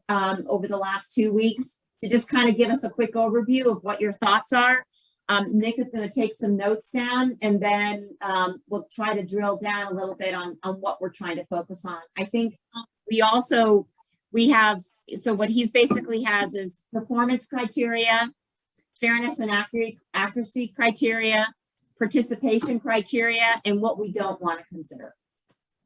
over the last 2 weeks to just kind of give us a quick overview of what your thoughts are. Nick is going to take some notes down, and then we'll try to drill down a little bit on what we're trying to focus on. I think we have, so what he's basically has is performance criteria, fairness and accuracy criteria, participation criteria, and what we don't want to consider.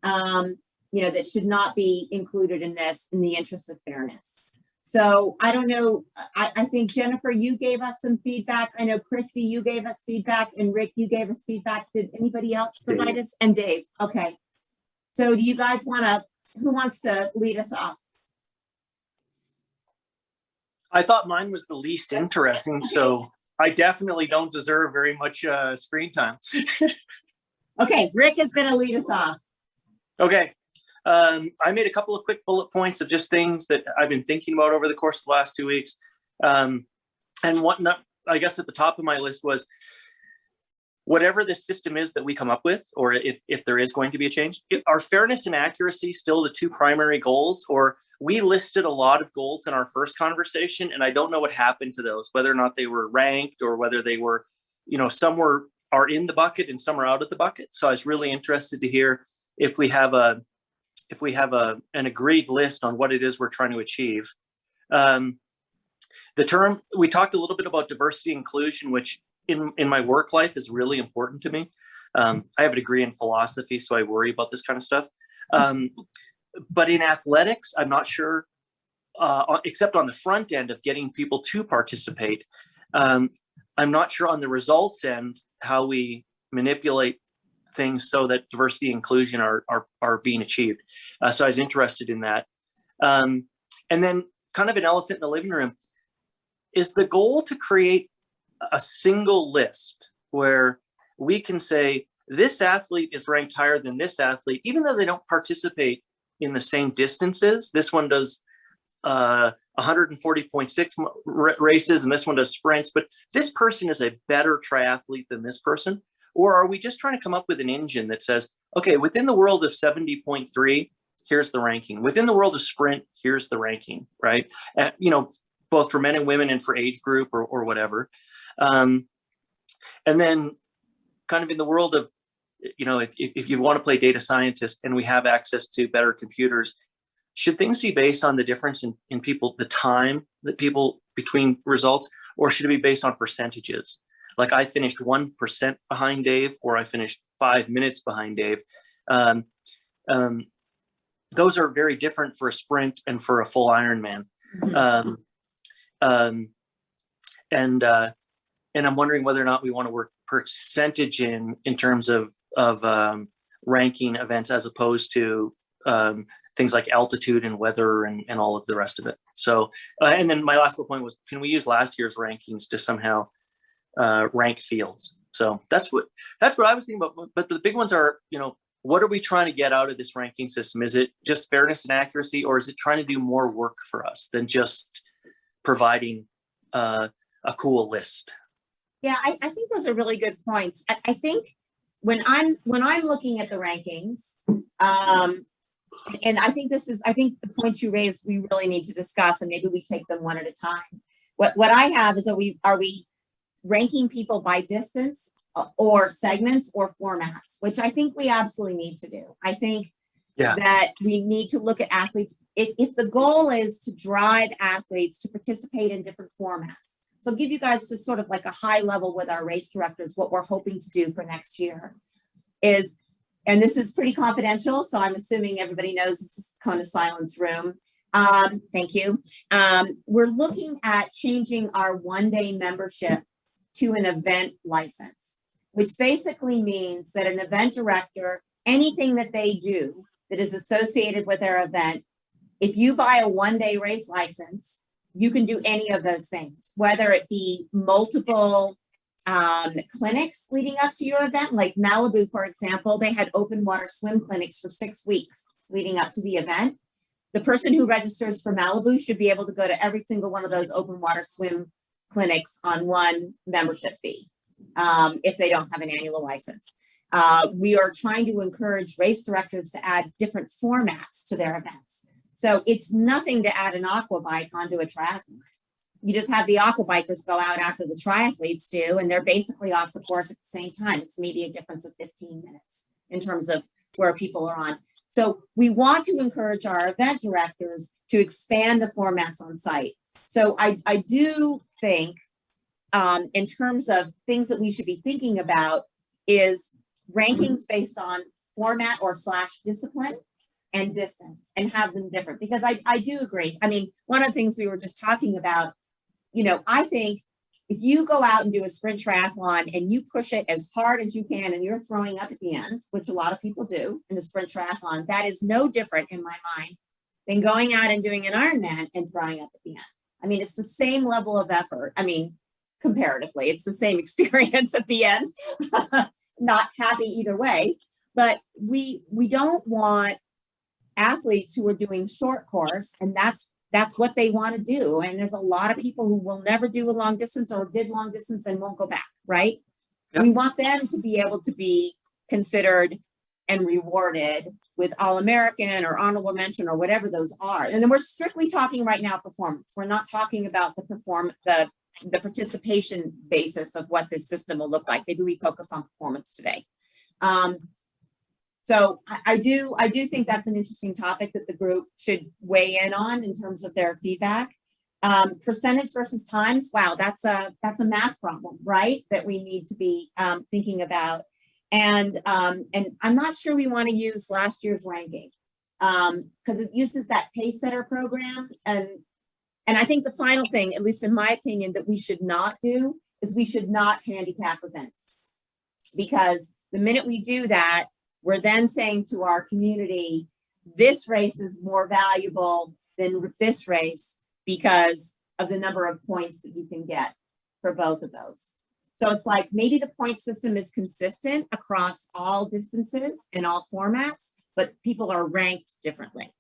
That should not be included in this in the interest of fairness. So I don't know, I think Jennifer, you gave us some feedback. I know Christy, you gave us feedback, and Rick, you gave us feedback. Did anybody else provide us? And Dave, okay. So do you guys who wants to lead us off? I thought mine was the least interesting, so I definitely don't deserve very much screen time. Okay, Rick is gonna lead us off. Okay. I made a couple of quick bullet points of just things that I've been thinking about over the course of the last 2 weeks. And I guess at the top of my list was whatever the system is that we come up with, or if there is going to be a change, are fairness and accuracy still the two primary goals? Or we listed a lot of goals in our first conversation, and I don't know what happened to those, whether or not they were ranked or whether they were, some are in the bucket and some are out of the bucket. So I was really interested to hear if we have an agreed list on what it is we're trying to achieve. The term, we talked a little bit about diversity inclusion, which in my work life is really important to me. I have a degree in philosophy, so I worry about this kind of stuff. But in athletics, I'm not sure, except on the front end of getting people to participate. I'm not sure on the results end how we manipulate things so that diversity and inclusion are being achieved. So I was interested in that. And then kind of an elephant in the living room, is the goal to create a single list where we can say this athlete is ranked higher than this athlete, even though they don't participate in the same distances. This one does 140.6 races and this one does sprints, but this person is a better triathlete than this person. Or are we just trying to come up with an engine that says, okay, within the world of 70.3, here's the ranking. Within the world of sprint, here's the ranking, right? Both for men and women and for age group or whatever. And then kind of in the world of, if you want to play data scientist and we have access to better computers, should things be based on the difference in people, the time that people between results, or should it be based on percentages? Like I finished 1% behind Dave, or I finished 5 minutes behind Dave. Those are very different for a sprint and for a full Ironman. And I'm wondering whether or not we want to work percentage in terms of ranking events as opposed to things like altitude and weather and all of the rest of it. So, and then my last little point was, can we use last year's rankings to somehow rank fields? So that's what I was thinking about. But the big ones are, what are we trying to get out of this ranking system? Is it just fairness and accuracy, or is it trying to do more work for us than just providing a cool list? Yeah, I think those are really good points. I think when I'm looking at the rankings, and I think the points you raised we really need to discuss, and maybe we take them one at a time. What I have is, are we ranking people by distance or segments or formats, which I think we absolutely need to do. I think that we need to look at athletes. If the goal is to drive athletes to participate in different formats. So I'll give you guys just sort of like a high level with our race directors, what we're hoping to do for next year is, and this is pretty confidential, so I'm assuming everybody knows this is cone of silence room. Thank you. We're looking at changing our one-day membership to an event license, which basically means that an event director, anything that they do that is associated with their event, if you buy a one-day race license, you can do any of those things, whether it be multiple clinics leading up to your event. Like Malibu, for example, they had open water swim clinics for 6 weeks leading up to the event. The person who registers for Malibu should be able to go to every single one of those open water swim clinics on one membership fee if they don't have an annual license. We are trying to encourage race directors to add different formats to their events. So it's nothing to add an aqua bike onto a triathlon. You just have the aqua bikers go out after the triathletes do, and they're basically off the course at the same time. It's maybe a difference of 15 minutes in terms of where people are on. So we want to encourage our event directors to expand the formats on site. So I do think in terms of things that we should be thinking about is rankings based on format or / discipline and distance, and have them different, because I do agree. I mean, one of the things we were just talking about, you know, I think if you go out and do a sprint triathlon and you push it as hard as you can and you're throwing up at the end, which a lot of people do in a sprint triathlon, that is no different in my mind than going out and doing an Ironman and throwing up at the end. I mean, it's the same level of effort. I mean, comparatively, it's the same experience at the end. Not happy either way, but we don't want athletes who are doing short course, and that's what they want to do. And there's a lot of people who will never do a long distance or did long distance and won't go back, right? Yep. We want them to be able to be considered and rewarded with All-American or honorable mention or whatever those are. And then we're strictly talking right now performance. We're not talking about the participation basis of what this system will look like. Maybe we focus on performance today. So I do think that's an interesting topic that the group should weigh in on in terms of their feedback. Percentage versus times. Wow, that's a math problem, right? That we need to be thinking about. And I'm not sure we want to use last year's ranking because it uses that pace setter program. And I think the final thing, at least in my opinion, that we should not do is we should not handicap events, because the minute we do that, we're then saying to our community, this race is more valuable than this race because of the number of points that you can get for both of those. So it's like maybe the point system is consistent across all distances and all formats, but people are ranked differently.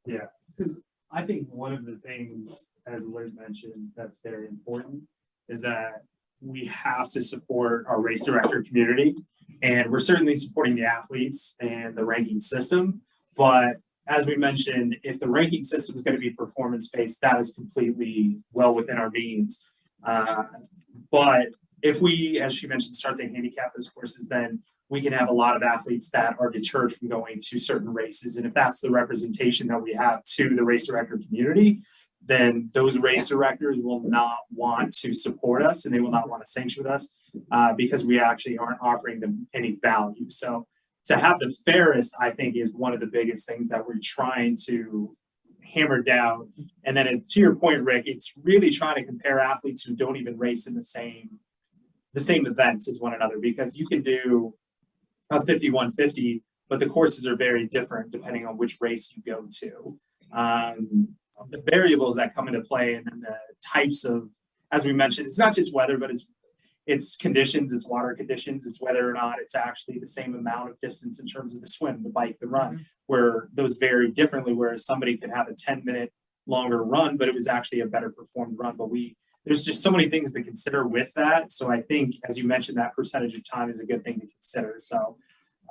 Yeah, because I think one of the things, as Liz mentioned, that's very important is that we have to support our race director community. And we're certainly supporting the athletes and the ranking system. But as we mentioned, if the ranking system is going to be performance-based, that is completely well within our means. But if we, as she mentioned, start to handicap those courses, then we can have a lot of athletes that are deterred from going to certain races. And if that's the representation that we have to the race director community, then those race directors will not want to support us and they will not want to sanction with us because we actually aren't offering them any value. So to have the fairest, I think, is one of the biggest things that we're trying to hammer down. And then to your point, Rick, it's really trying to compare athletes who don't even race in the same events as one another, because you can do a 5150, but the courses are very different depending on which race you go to. The variables that come into play and the types of, as we mentioned, it's not just weather, but it's conditions, it's water conditions, it's whether or not it's actually the same amount of distance in terms of the swim, the bike, the run, where those vary differently, whereas somebody could have a 10-minute longer run, but it was actually a better performed run. But there's just so many things to consider with that. So I think, as you mentioned, that percentage of time is a good thing to consider. So,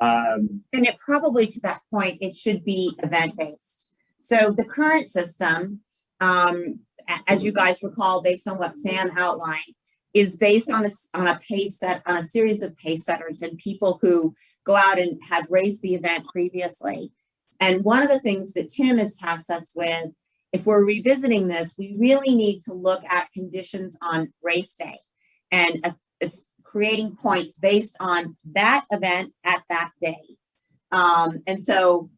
and it probably, to that point, it should be event-based. So the current system, as you guys recall, based on what Sam outlined, is based on a pace set, on a series of pace setters and people who go out and have raced the event previously. And one of the things that Tim has tasked us with, if we're revisiting this, we really need to look at conditions on race day and creating points based on that event at that day. And so,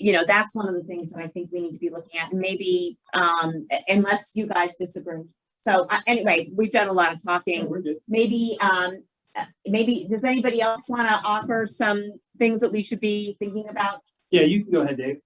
you know, that's one of the things that I think we need to be looking at, and maybe unless you guys disagree. So anyway, we've done a lot of talking. we're good. Maybe does anybody else want to offer some things that we should be thinking about? Yeah, you can go ahead, Dave.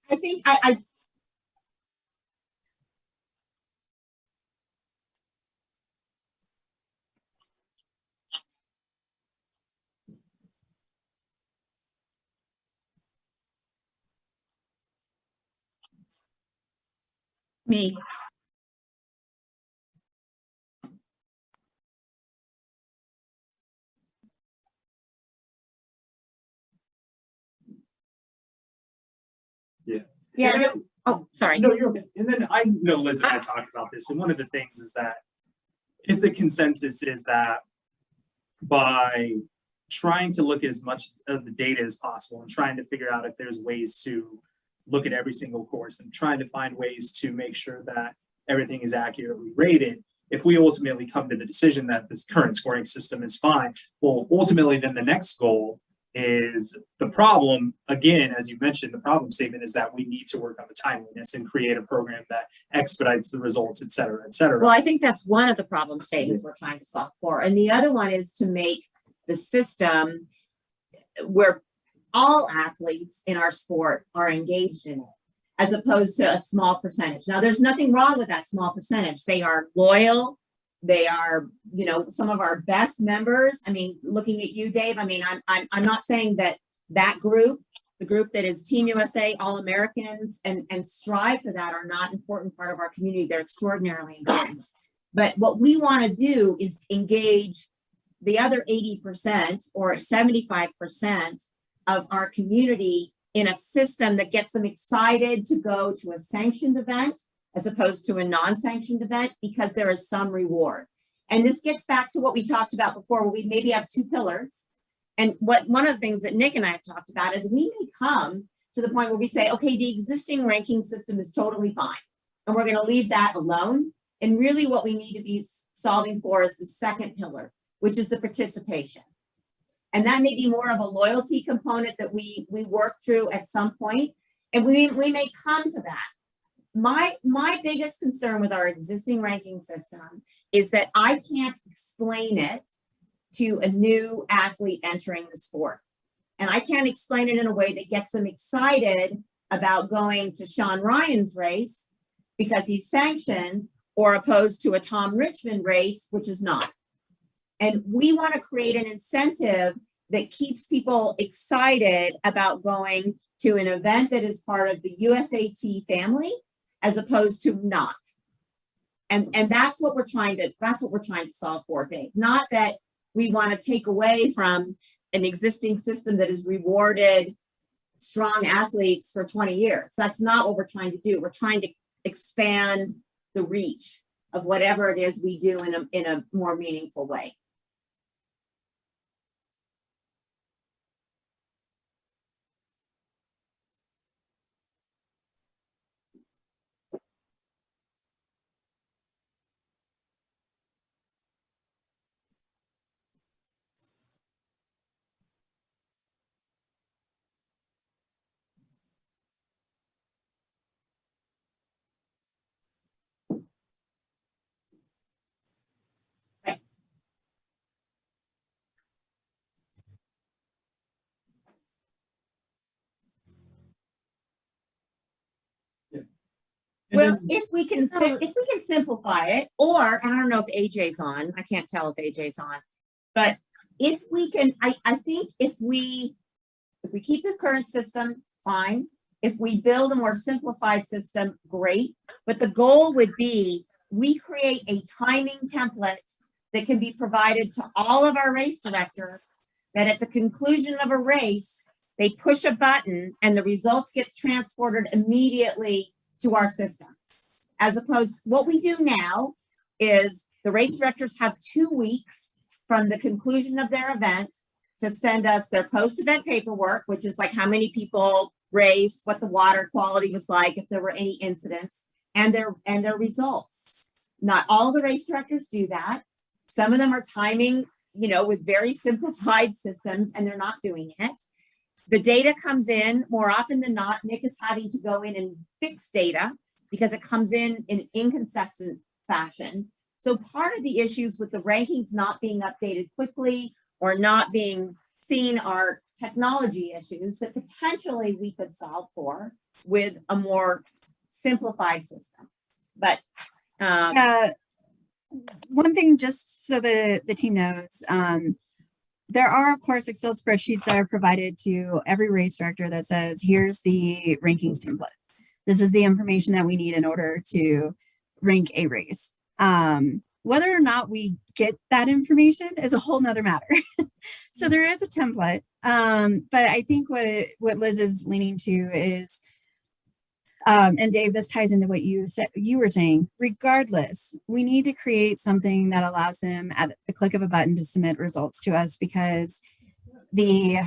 I think I Me. yeah. And then- Oh, sorry. No, you're okay. And then I know Liz and I talked about this, and one of the things is that if the consensus is that by trying to look at as much of the data as possible and trying to figure out if there's ways to look at every single course and trying to find ways to make sure that everything is accurately rated, if we ultimately come to the decision that this current scoring system is fine, well, ultimately then the next goal is the problem. Again, as you mentioned, the problem statement is that we need to work on the timeliness and create a program that expedites the results, et cetera, et cetera. Well, I think that's one of the problem statements we're trying to solve for. And the other one is to make the system where all athletes in our sport are engaged in it, as opposed to a small percentage. Now, there's nothing wrong with that small percentage. They are loyal. They are, some of our best members. I mean, looking at you, Dave, I mean, I'm not saying that group, the group that is Team USA, All Americans, and strive for that are not important part of our community. They're extraordinarily important. But what we want to do is engage the other 80% or 75% of our community in a system that gets them excited to go to a sanctioned event as opposed to a non-sanctioned event, because there is some reward. And this gets back to what we talked about before, where we maybe have two pillars. And one of the things that Nick and I have talked about is we may come to the point where we say, okay, the existing ranking system is totally fine, and we're going to leave that alone. And really what we need to be solving for is the second pillar, which is the participation. And that may be more of a loyalty component that we work through at some point, and we may come to that. My biggest concern with our existing ranking system is that I can't explain it to a new athlete entering the sport. And I can't explain it in a way that gets them excited about going to Sean Ryan's race because he's sanctioned, or opposed to a Tom Richmond race, which is not. And we want to create an incentive that keeps people excited about going to an event that is part of the USAT family, as opposed to not. And that's what we're trying to solve for, Dave. Not that we want to take away from an existing system that has rewarded strong athletes for 20 years. That's not what we're trying to do. We're trying to expand the reach of whatever it is we do in a more meaningful way. Well, if we can simplify it, or, and I don't know if AJ's on, I can't tell if AJ's on, but if we can, I think if we keep the current system, fine. If we build a more simplified system, great. But the goal would be we create a timing template that can be provided to all of our race directors, that at the conclusion of a race, they push a button and the results get transported immediately to our systems. As opposed, what we do now is the race directors have 2 weeks from the conclusion of their event to send us their post-event paperwork, which is like how many people raced, what the water quality was like, if there were any incidents, and their results. Not all the race directors do that. Some of them are timing, with very simplified systems, and they're not doing it. The data comes in more often than not. Nick is having to go in and fix data because it comes in inconsistent fashion. So part of the issues with the rankings not being updated quickly or not being seen are technology issues that potentially we could solve for. with a more simplified system. But one thing, just so the team knows, there are, of course, Excel spreadsheets that are provided to every race director that says, here's the rankings template. This is the information that we need in order to rank a race. Whether or not we get that information is a whole nother matter. So there is a template. But I think what Liz is leaning to is, and Dave, this ties into what you were saying, regardless, we need to create something that allows them at the click of a button to submit results to us, because the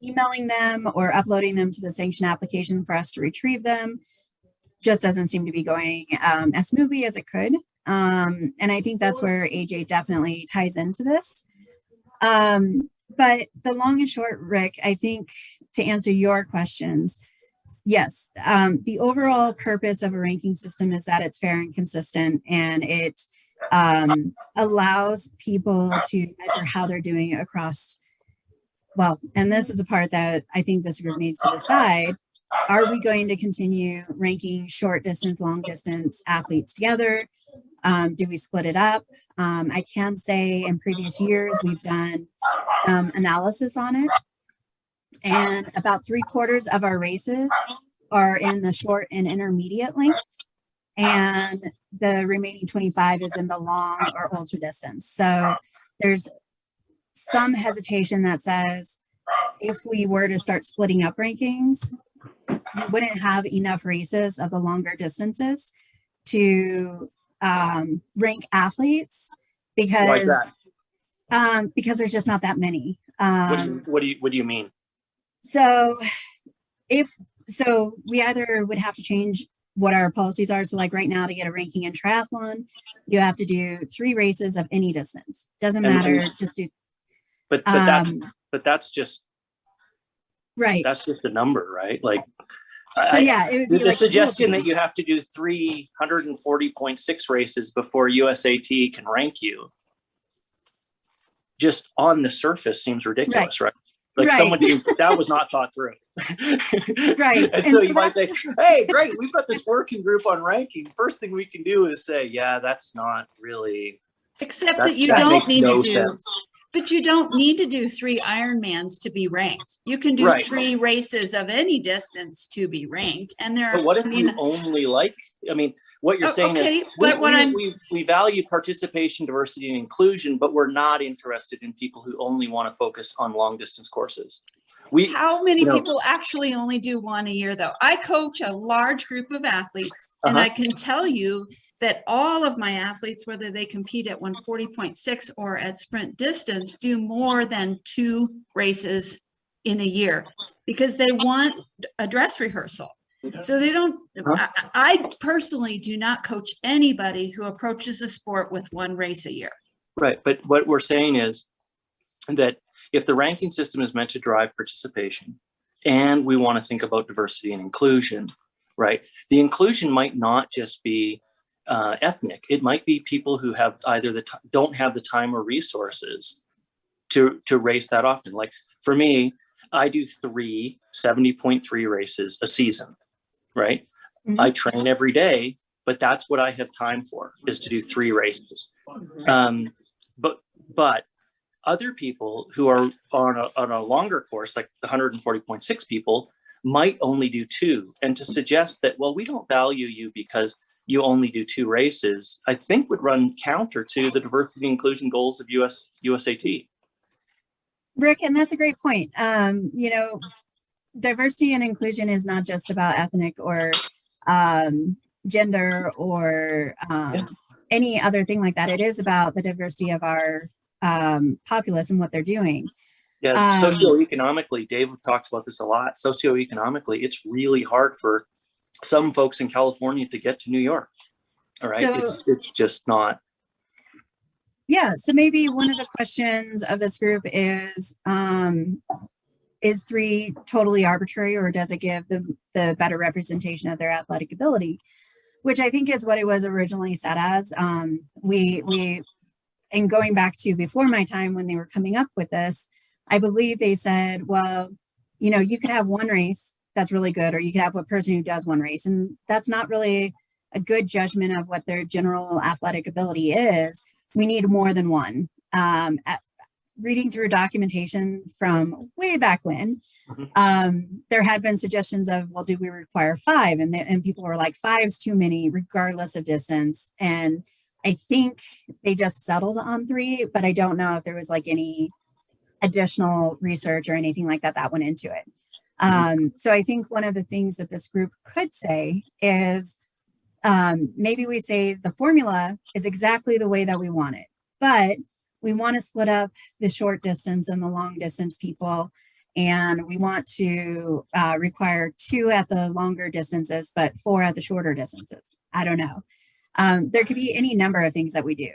emailing them or uploading them to the sanction application for us to retrieve them just doesn't seem to be going as smoothly as it could. And I think that's where AJ definitely ties into this. But the long and short, Rick, I think to answer your questions, yes, the overall purpose of a ranking system is that it's fair and consistent, and it allows people to measure how they're doing across, well, and this is the part that I think this group needs to decide. Are we going to continue ranking short distance, long distance athletes together? Do we split it up? I can say in previous years, we've done some analysis on it, and about 3/4 of our races are in the short and intermediate length, and the remaining 25 is in the long or ultra distance. So there's some hesitation that says if we were to start splitting up rankings, we wouldn't have enough races of the longer distances to rank athletes, because there's just not that many. What do you mean? So we either would have to change what our policies are. So like right now, to get a ranking in triathlon, you have to do 3 races of any distance. Doesn't matter, just do. But that's just right. That's just a number, right? Like, so yeah, it would be the like suggestion that you have to do 340.6 races before USAT can rank you, just on the surface seems ridiculous, right? Like someone that was not thought through. Right. And so you might say, hey, great, we've got this working group on ranking. First thing we can do is say, yeah, that's not really. Except that you don't need to do, sense. But you don't need to do 3 Ironmans to be ranked. You can do 3 races of any distance to be ranked. And there But what if you only like, I mean, what you're saying is we value participation, diversity, and inclusion, but we're not interested in people who only want to focus on long distance courses. How many people actually only do 1 a year, though? I coach a large group of athletes, and I can tell you that all of my athletes, whether they compete at 140.6 or at sprint distance, do more than 2 races in a year because they want a dress rehearsal. So they don't, I personally do not coach anybody who approaches the sport with 1 race a year. Right. But what we're saying is that if the ranking system is meant to drive participation and we want to think about diversity and inclusion, right? The inclusion might not just be ethnic. It might be people who have either don't have the time or resources to race that often. Like for me, I do 3 70.3 races a season, right? Mm-hmm. I train every day, but that's what I have time for, is to do 3 races. But other people who are on a longer course, like the 140.6 people, might only do 2. And to suggest that, well, we don't value you because you only do 2 races, I think would run counter to the diversity and inclusion goals of USAT. Rick, and that's a great point. You know, diversity and inclusion is not just about ethnic or gender or any other thing like that. It is about the diversity of our populace and what they're doing. Yeah, socioeconomically, Dave talks about this a lot. Socioeconomically, it's really hard for some folks in California to get to New York. All right, so, it's just not. Yeah, so maybe one of the questions of this group is 3 totally arbitrary, or does it give the better representation of their athletic ability? Which I think is what it was originally set as. And going back to before my time when they were coming up with this, I believe they said, well, you know, you could have 1 race that's really good, or you could have a person who does one race, and that's not really a good judgment of what their general athletic ability is. We need more than one. Reading through documentation from way back when, there had been suggestions of, well, do we require 5? And people were like, 5's too many, regardless of distance. And I think they just settled on 3, but I don't know if there was like any additional research or anything like that that went into it. So I think one of the things that this group could say is, maybe we say the formula is exactly the way that we want it, but we want to split up the short distance and the long distance people. And we want to require 2 at the longer distances, but 4 at the shorter distances. I don't know. There could be any number of things that we do.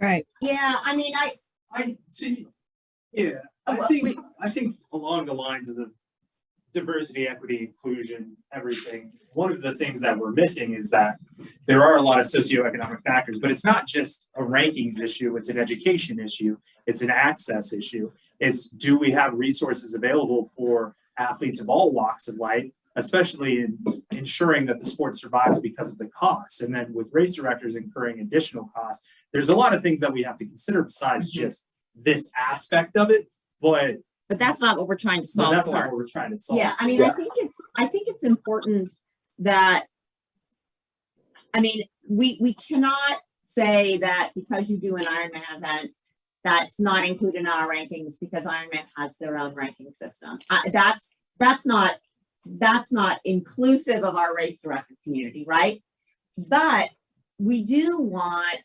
Right. Yeah, I mean, I see. Yeah, Well, I think along the lines of the diversity, equity, inclusion, everything. One of the things that we're missing is that there are a lot of socioeconomic factors, but it's not just a rankings issue. It's an education issue. It's an access issue. It's, do we have resources available for athletes of all walks of life, especially in ensuring that the sport survives because of the costs. And then with race directors incurring additional costs, there's a lot of things that we have to consider besides just this aspect of it. But that's not what we're trying to solve that's for. not what we're trying to solve. Yeah, I mean, I think it's important that, I mean, we cannot say that because you do an Ironman event, that's not included in our rankings because Ironman has their own ranking system. That's not inclusive of our race director community, right? But we do want,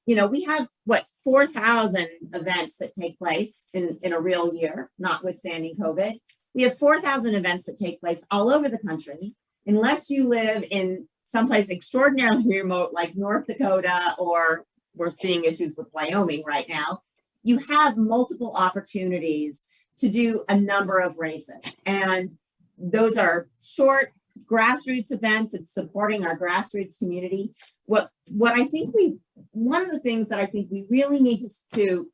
you know, we have what, 4,000 events that take place in a real year, notwithstanding COVID. We have 4,000 events that take place all over the country. Unless you live in someplace extraordinarily remote like North Dakota, or we're seeing issues with Wyoming right now, you have multiple opportunities to do a number of races. And those are short grassroots events. It's supporting our grassroots community. What I think one of the things that I think we really need to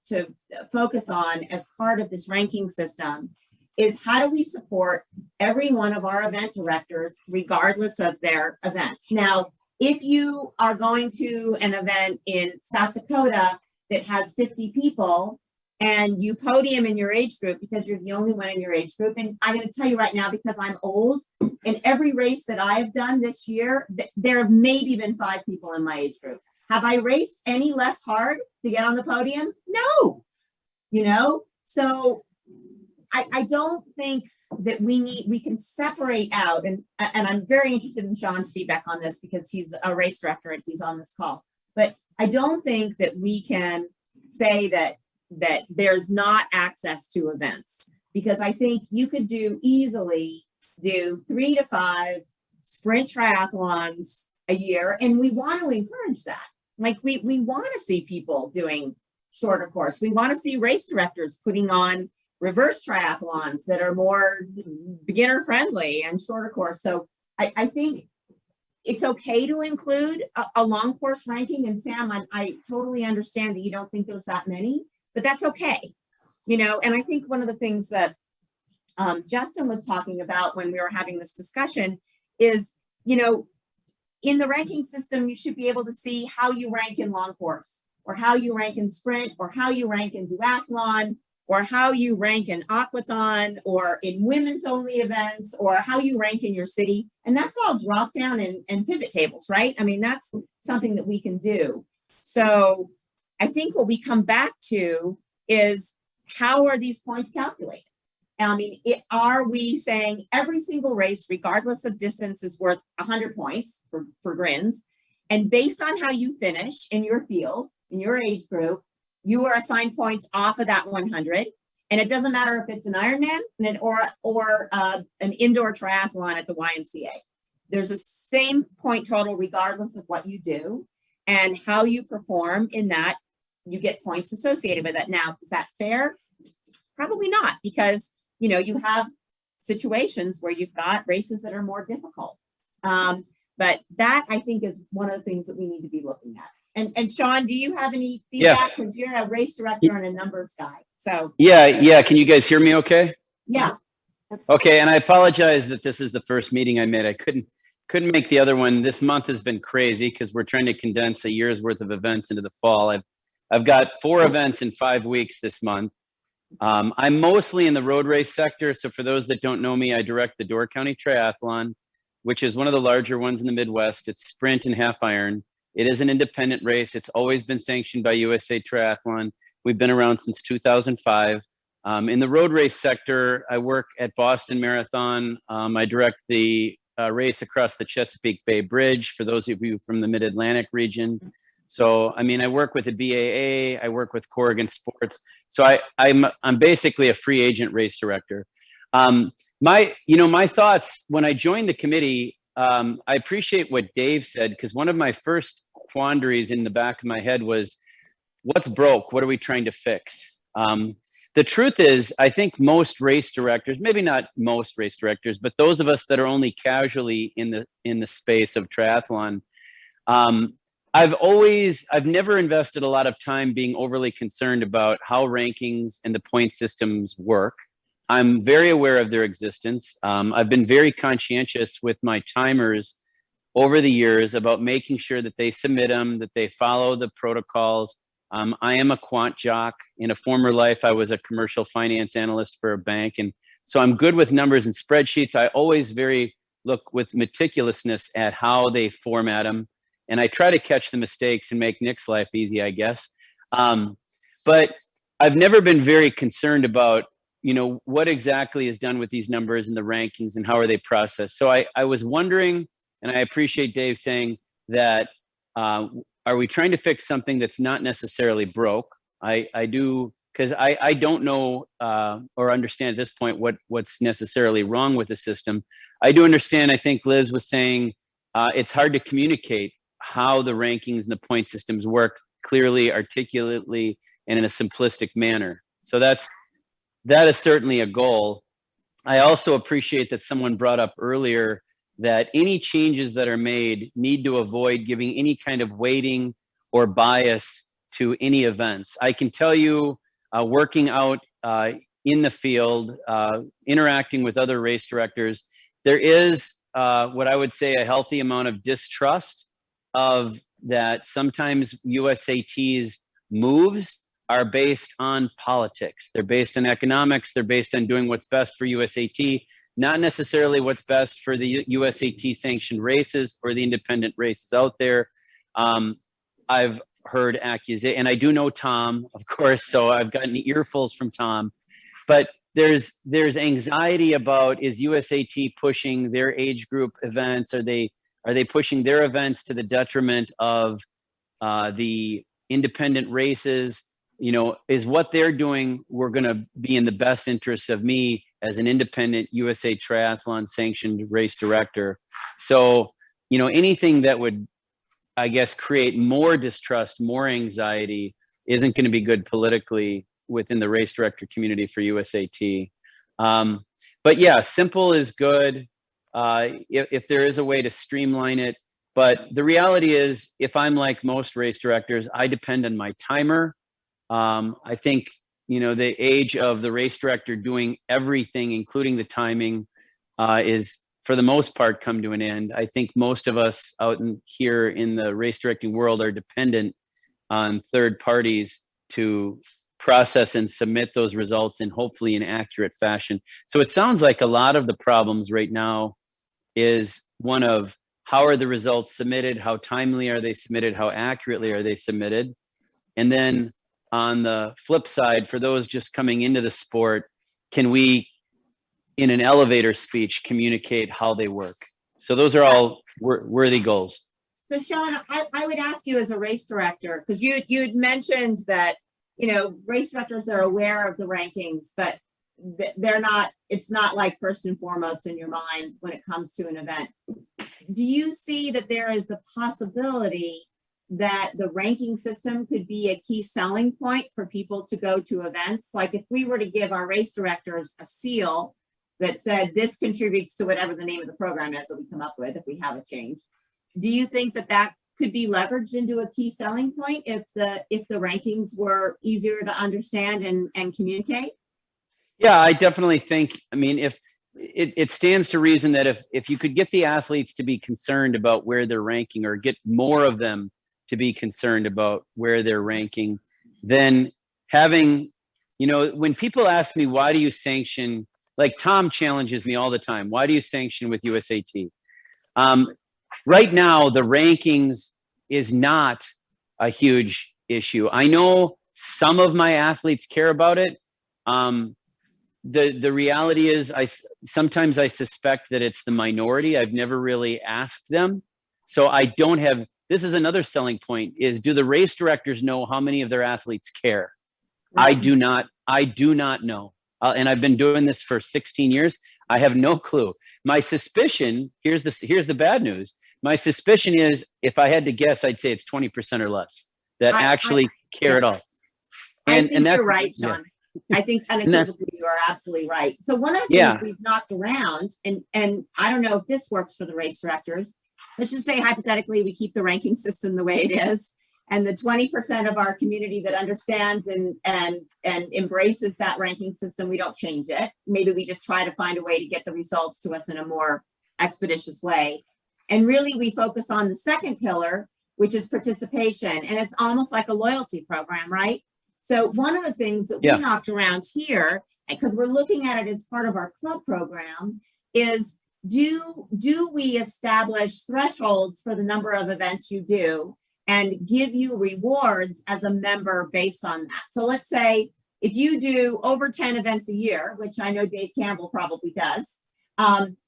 focus on as part of this ranking system is, how do we support every one of our event directors regardless of their events? Now, if you are going to an event in South Dakota that has 50 people and you podium in your age group because you're the only one in your age group, and I'm going to tell you right now, because I'm old, in every race that I have done this year, there have maybe been 5 people in my age group. Have I raced any less hard to get on the podium? No, you know? So I don't think that we can separate out, and I'm very interested in Sean's feedback on this because he's a race director and he's on this call, but I don't think that we can say that there's not access to events, because I think you could easily do 3 to 5 sprint triathlons a year, and we want to encourage that. Like we want to see people doing shorter course. We want to see race directors putting on reverse triathlons that are more beginner friendly and shorter course. So I think it's okay to include a long course ranking. And Sam, I totally understand that you don't think there's that many, but that's okay. You know, and I think one of the things that Justin was talking about when we were having this discussion is, you know, in the ranking system, you should be able to see how you rank in long course, or how you rank in sprint, or how you rank in duathlon, or how you rank in aquathon, or in women's only events, or how you rank in your city. And that's all drop down and pivot tables, right? I mean, that's something that we can do. So I think what we come back to is, how are these points calculated? I mean, are we saying every single race, regardless of distance, is worth 100 points for grins? And based on how you finish in your field, in your age group, you are assigned points off of that 100. And it doesn't matter if it's an Ironman or an indoor triathlon at the YMCA. There's the same point total regardless of what you do, and how you perform in that, you get points associated with it. Now, is that fair? Probably not, because you have situations where you've got races that are more difficult. But that, I think, is one of the things that we need to be looking at. And Sean, do you have any feedback? Because you're a race director and a numbers guy. So yeah. Can you guys hear me okay? yeah. Okay, and I apologize that this is the first meeting I made. I couldn't make the other one. This month has been crazy because we're trying to condense a year's worth of events into the fall. I've got 4 events in 5 weeks this month. I'm mostly in the road race sector. So for those that don't know me, I direct the Door County Triathlon, which is one of the larger ones in the Midwest. It's sprint and half iron. It is an independent race. It's always been sanctioned by USA Triathlon. We've been around since 2005. In the road race sector, I work at Boston Marathon. I direct the race across the Chesapeake Bay Bridge for those of you from the Mid-Atlantic region. So, I mean, I work with the BAA, I work with Corrigan Sports. So I'm basically a free agent race director. My thoughts when I joined the committee, I appreciate what Dave said, because one of my first quandaries in the back of my head was, what's broke? What are we trying to fix? The truth is, I think most race directors, maybe not most race directors, but those of us that are only casually in the space of triathlon, I've never invested a lot of time being overly concerned about how rankings and the point systems work. I'm very aware of their existence. I've been very conscientious with my timers over the years about making sure that they submit them, that they follow the protocols. I am a quant jock. In a former life, I was a commercial finance analyst for a bank. And so I'm good with numbers and spreadsheets. I always look with meticulousness at how they format them. And I try to catch the mistakes and make Nick's life easy, I guess. But I've never been very concerned about, what exactly is done with these numbers and the rankings and how are they processed. So I was wondering, and I appreciate Dave saying that, are we trying to fix something that's not necessarily broke? I do, because I don't know or understand at this point what's necessarily wrong with the system. I do understand, I think Liz was saying, it's hard to communicate how the rankings and the point systems work clearly, articulately, and in a simplistic manner. So that is certainly a goal. I also appreciate that someone brought up earlier that any changes that are made need to avoid giving any kind of weighting or bias to any events. I can tell you, working out in the field, interacting with other race directors, there is what I would say a healthy amount of distrust of that. Sometimes USAT's moves are based on politics. They're based on economics. They're based on doing what's best for USAT, not necessarily what's best for the USAT sanctioned races or the independent races out there. I've heard accusations, and I do know Tom, of course, so I've gotten earfuls from Tom, but there's anxiety about, is USAT pushing their age group events? Are they pushing their events to the detriment of the independent races? Is what they're doing, we're going to be in the best interest of me as an independent USA Triathlon sanctioned race director. So, anything that would, I guess, create more distrust, more anxiety isn't going to be good politically within the race director community for USAT. But yeah, simple is good. If there is a way to streamline it. But the reality is, if I'm like most race directors, I depend on my timer. I think, the age of the race director doing everything, including the timing, is for the most part come to an end. I think most of us out here in the race directing world are dependent on third parties to process and submit those results in hopefully an accurate fashion. So it sounds like a lot of the problems right now is one of, how are the results submitted? How timely are they submitted? How accurately are they submitted? And then on the flip side, for those just coming into the sport, can we in an elevator speech, communicate how they work. So those are all worthy goals. So Sean, I would ask you as a race director, because you'd mentioned that, race directors are aware of the rankings, but they're not, it's not like first and foremost in your mind when it comes to an event. Do you see that there is the possibility that the ranking system could be a key selling point for people to go to events? Like if we were to give our race directors a seal that said this contributes to whatever the name of the program is that we come up with if we have a change, do you think that that could be leveraged into a key selling point if the rankings were easier to understand and communicate? Yeah, I definitely think, I mean, if it stands to reason that if you could get the athletes to be concerned about where they're ranking, or get more of them to be concerned about where they're ranking, then having, when people ask me, why do you sanction, like Tom challenges me all the time, why do you sanction with USAT? Right now, the rankings is not a huge issue. I know some of my athletes care about it. The reality is sometimes I suspect that it's the minority. I've never really asked them. So I don't have, this is another selling point, is do the race directors know how many of their athletes care? Right. I do not know. And I've been doing this for 16 years. I have no clue. My suspicion, here's the bad news. My suspicion is, if I had to guess, I'd say it's 20% or less that actually care at all. And that's, you're right, John. Yeah. I think unequivocally you are absolutely right. So one of the things we've knocked around, and I don't know if this works for the race directors. Let's just say hypothetically we keep the ranking system the way it is, and the 20% of our community that understands and embraces that ranking system, we don't change it. Maybe we just try to find a way to get the results to us in a more expeditious way. And really we focus on the second pillar, which is participation. And it's almost like a loyalty program, right? So one of the things that we knocked around here, because we're looking at it as part of our club program, is do we establish thresholds for the number of events you do and give you rewards as a member based on that? So let's say if you do over 10 events a year, which I know Dave Campbell probably does,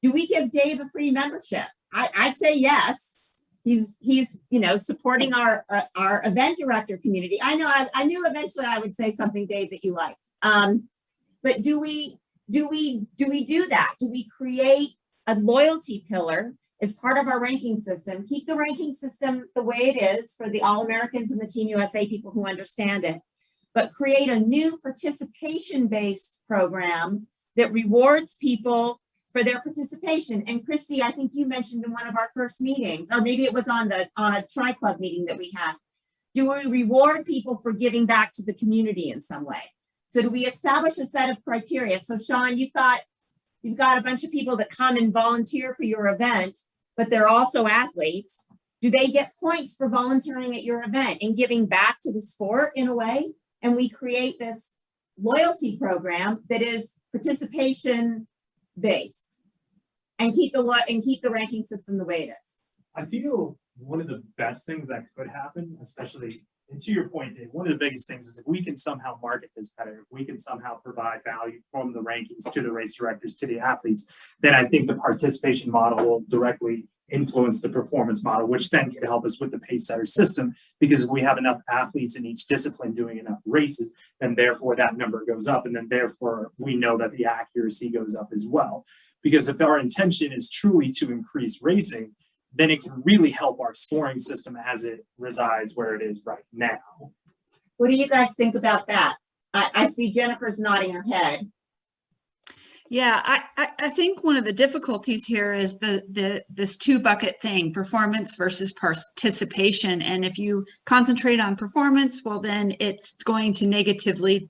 do we give Dave a free membership? I'd say yes. He's supporting our event director community. I knew eventually I would say something, Dave, that you liked. But do we do that? Do we create a loyalty pillar as part of our ranking system? Keep the ranking system the way it is for the All-Americans and the Team USA people who understand it, but create a new participation-based program that rewards people for their participation. And Christy, I think you mentioned in one of our first meetings, or maybe it was on a tri-club meeting that we had, do we reward people for giving back to the community in some way? So do we establish a set of criteria? So Sean, you've got a bunch of people that come and volunteer for your event, but they're also athletes. Do they get points for volunteering at your event and giving back to the sport in a way? And we create this loyalty program that is participation based and keep the ranking system the way it is. I feel one of the best things that could happen, especially, and to your point, Dave, one of the biggest things is if we can somehow market this better, if we can somehow provide value from the rankings to the race directors, to the athletes, then I think the participation model will directly influence the performance model, which then can help us with the pace setter system, because if we have enough athletes in each discipline doing enough races, then therefore that number goes up, and then therefore we know that the accuracy goes up as well. Because if our intention is truly to increase racing, then it can really help our scoring system as it resides where it is right now. What do you guys think about that? I see Jennifer's nodding her head. Yeah, I think one of the difficulties here is this two bucket thing, performance versus participation. And if you concentrate on performance, well, then it's going to negatively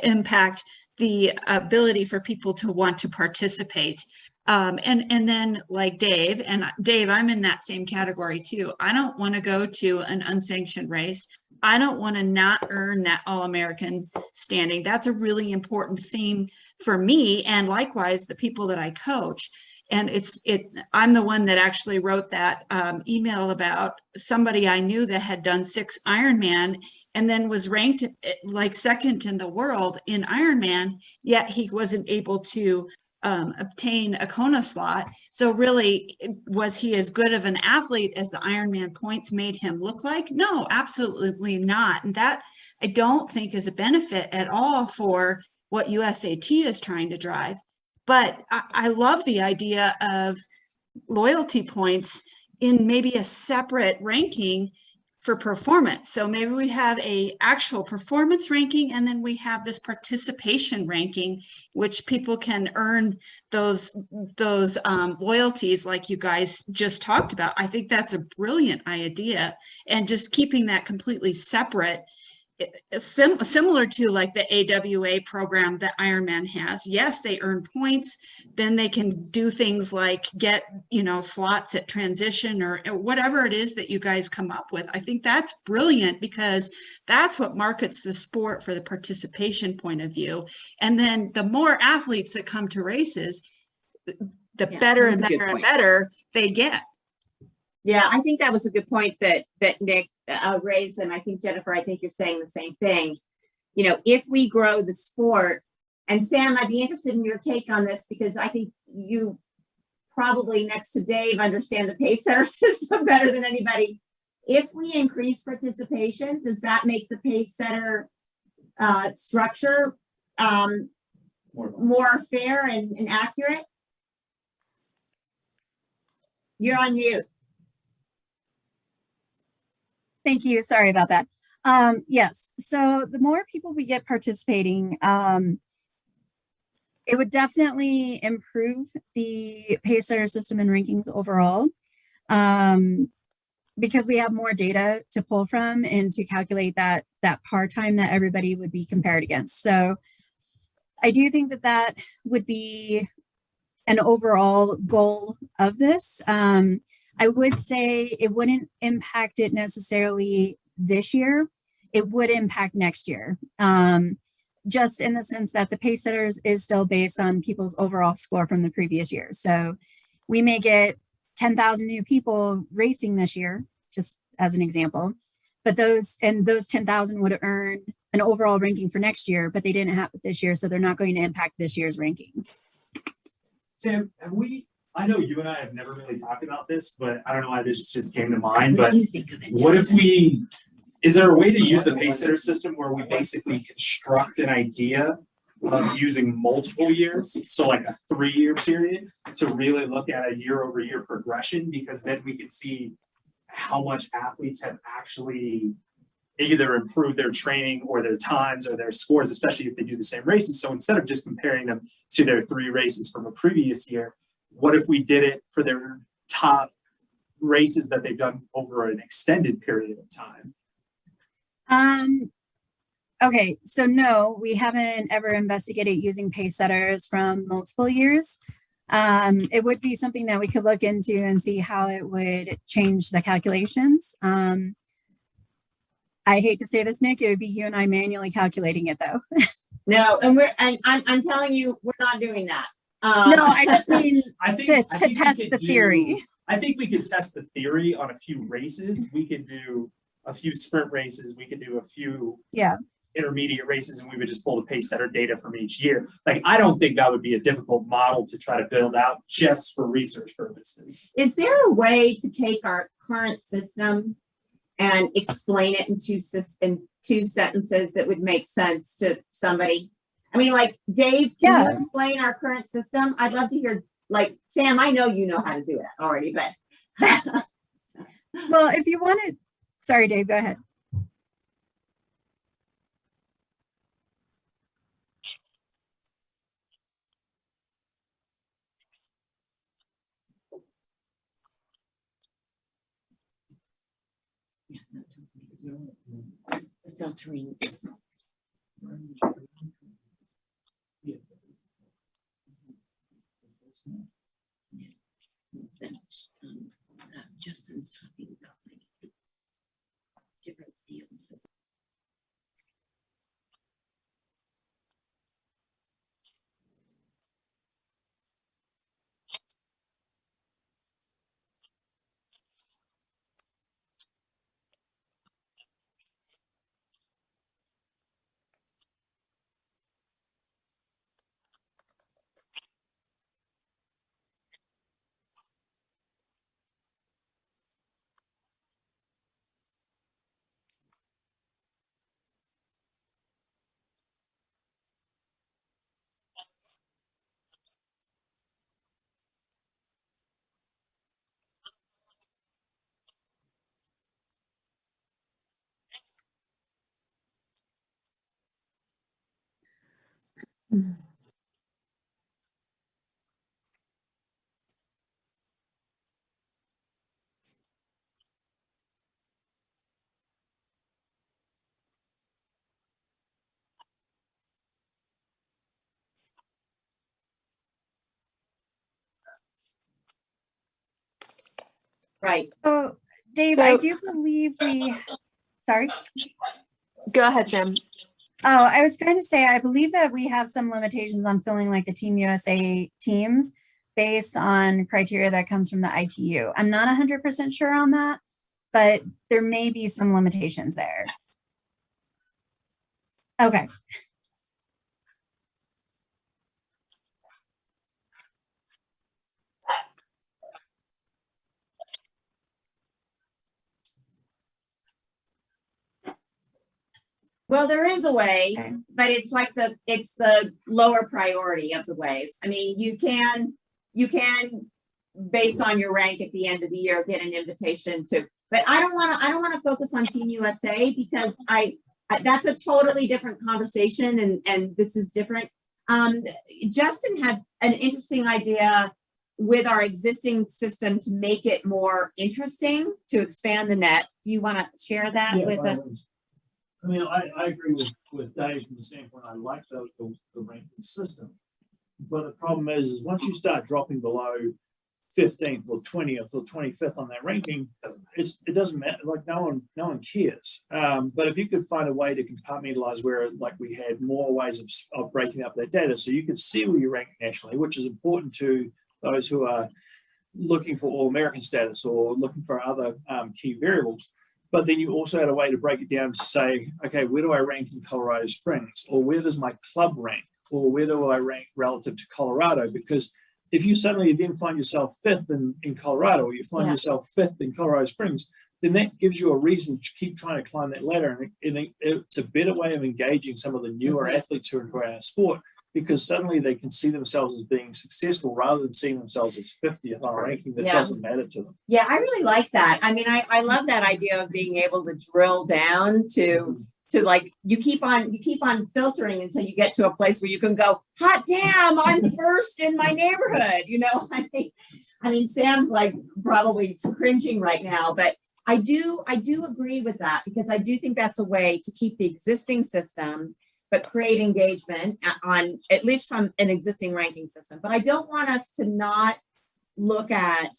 impact the ability for people to want to participate. And then like Dave, I'm in that same category too. I don't want to go to an unsanctioned race. I don't want to not earn that All-American standing. That's a really important theme for me, and likewise the people that I coach. And I'm the one that actually wrote that email about somebody I knew that had done 6 Ironman and then was ranked like second in the world in Ironman, yet he wasn't able to obtain a Kona slot. So really, was he as good of an athlete as the Ironman points made him look like? No, absolutely not. And that I don't think is a benefit at all for what USAT is trying to drive. But I love the idea of loyalty points in maybe a separate ranking for performance. So maybe we have a actual performance ranking, and then we have this participation ranking, which people can earn those loyalties like you guys just talked about. I think that's a brilliant idea, and just keeping that completely separate, similar to like the AWA program that Ironman has. Yes, they earn points, then they can do things like get, slots at transition or whatever it is that you guys come up with. I think that's brilliant because that's what markets the sport for the participation point of view. And then the more athletes that come to races, the better and better and better they get. Yeah, I think that was a good point that Nick raised, and I think Jennifer, I think you're saying the same thing. If we grow the sport, and Sam, I'd be interested in your take on this because I think you probably next to Dave understand the pace setter system better than anybody. If we increase participation, does that make the pace setter structure more fair and accurate? You're on mute. Thank you. Sorry about that. Yes. So the more people we get participating, it would definitely improve the pace setter system and rankings overall, because we have more data to pull from and to calculate that par time that everybody would be compared against. So I do think that would be an overall goal of this. I would say it wouldn't impact it necessarily this year. It would impact next year. Just in the sense that the pace setters is still based on people's overall score from the previous year. So we may get 10,000 new people racing this year, just as an example, but those 10,000 would earn an overall ranking for next year, but they didn't have it this year. So they're not going to impact this year's ranking. Sam, I know you and I have never really talked about this, but I don't know why this just came to mind, What but do you think of it, what if Justin? is there a way to use the pace setter system where we basically construct an idea of using multiple years? So like a 3-year period to really look at a year-over-year progression, because then we can see how much athletes have actually either improved their training or their times or their scores, especially if they do the same races. So instead of just comparing them to their 3 races from a previous year, what if we did it for their top races that they've done over an extended period of time? Okay, so no, we haven't ever investigated using pace setters from multiple years. It would be something that we could look into and see how it would change the calculations. I hate to say this, Nick, it would be you and I manually calculating it though. No, and I'm telling you, we're not doing that. No, I just mean I think to test the theory. I think we could test the theory on a few races. We could do a few sprint races. We could do a few intermediate races, and we would just pull the pace setter data from each year. Like, I don't think that would be a difficult model to try to build out just for research purposes. Is there a way to take our current system and explain it in two sentences that would make sense to somebody? I mean, like, Dave, can you explain our current system? I'd love to hear, like, Sam, I know you know how to do it already, but. Well, if you want to, sorry, Dave, go ahead. The filtering is. Justin's talking about like different fields. Right. Oh, Dave, I So- do believe sorry. Go ahead, Sam. Oh, I was going to say, I believe that we have some limitations on filling like the Team USA teams based on criteria that comes from the ITU. I'm not 100% sure on that, but there may be some limitations there. Okay. Well, there is a way, Okay. but it's like it's the lower priority of the ways. I mean, you can based on your rank at the end of the year get an invitation to, but I don't want to focus on Team USA because I that's a totally different conversation and this is different. Justin had an interesting idea with our existing system to make it more interesting, to expand the net. Do you want to share that Yeah, with by us? all means. I mean, I agree with Dave from the standpoint, I like the ranking system. But the problem is once you start dropping below 15th or 20th or 25th on that ranking, it doesn't matter, like no one cares. But if you could find a way to compartmentalize where like we had more ways of breaking up that data, so you could see where you rank nationally, which is important to those who are looking for all American status or looking for other key variables. But then you also had a way to break it down to say, okay, where do I rank in Colorado Springs? Or where does my club rank? Or where do I rank relative to Colorado? Because if you suddenly then find yourself fifth in Colorado, or you find yourself fifth in Colorado Springs, then that gives you a reason to keep trying to climb that ladder. And it's a better way of engaging some of the newer athletes who are into our sport, because suddenly they can see themselves as being successful rather than seeing themselves as 50th on a ranking that doesn't matter to them. Yeah, I really like that. I mean, I love that idea of being able to drill down to like you keep on filtering until you get to a place where you can go, hot damn, I'm first in my neighborhood. You know, I mean, Sam's like probably cringing right now, but I do agree with that, because I do think that's a way to keep the existing system but create engagement on at least from an existing ranking system. But I don't want us to not look at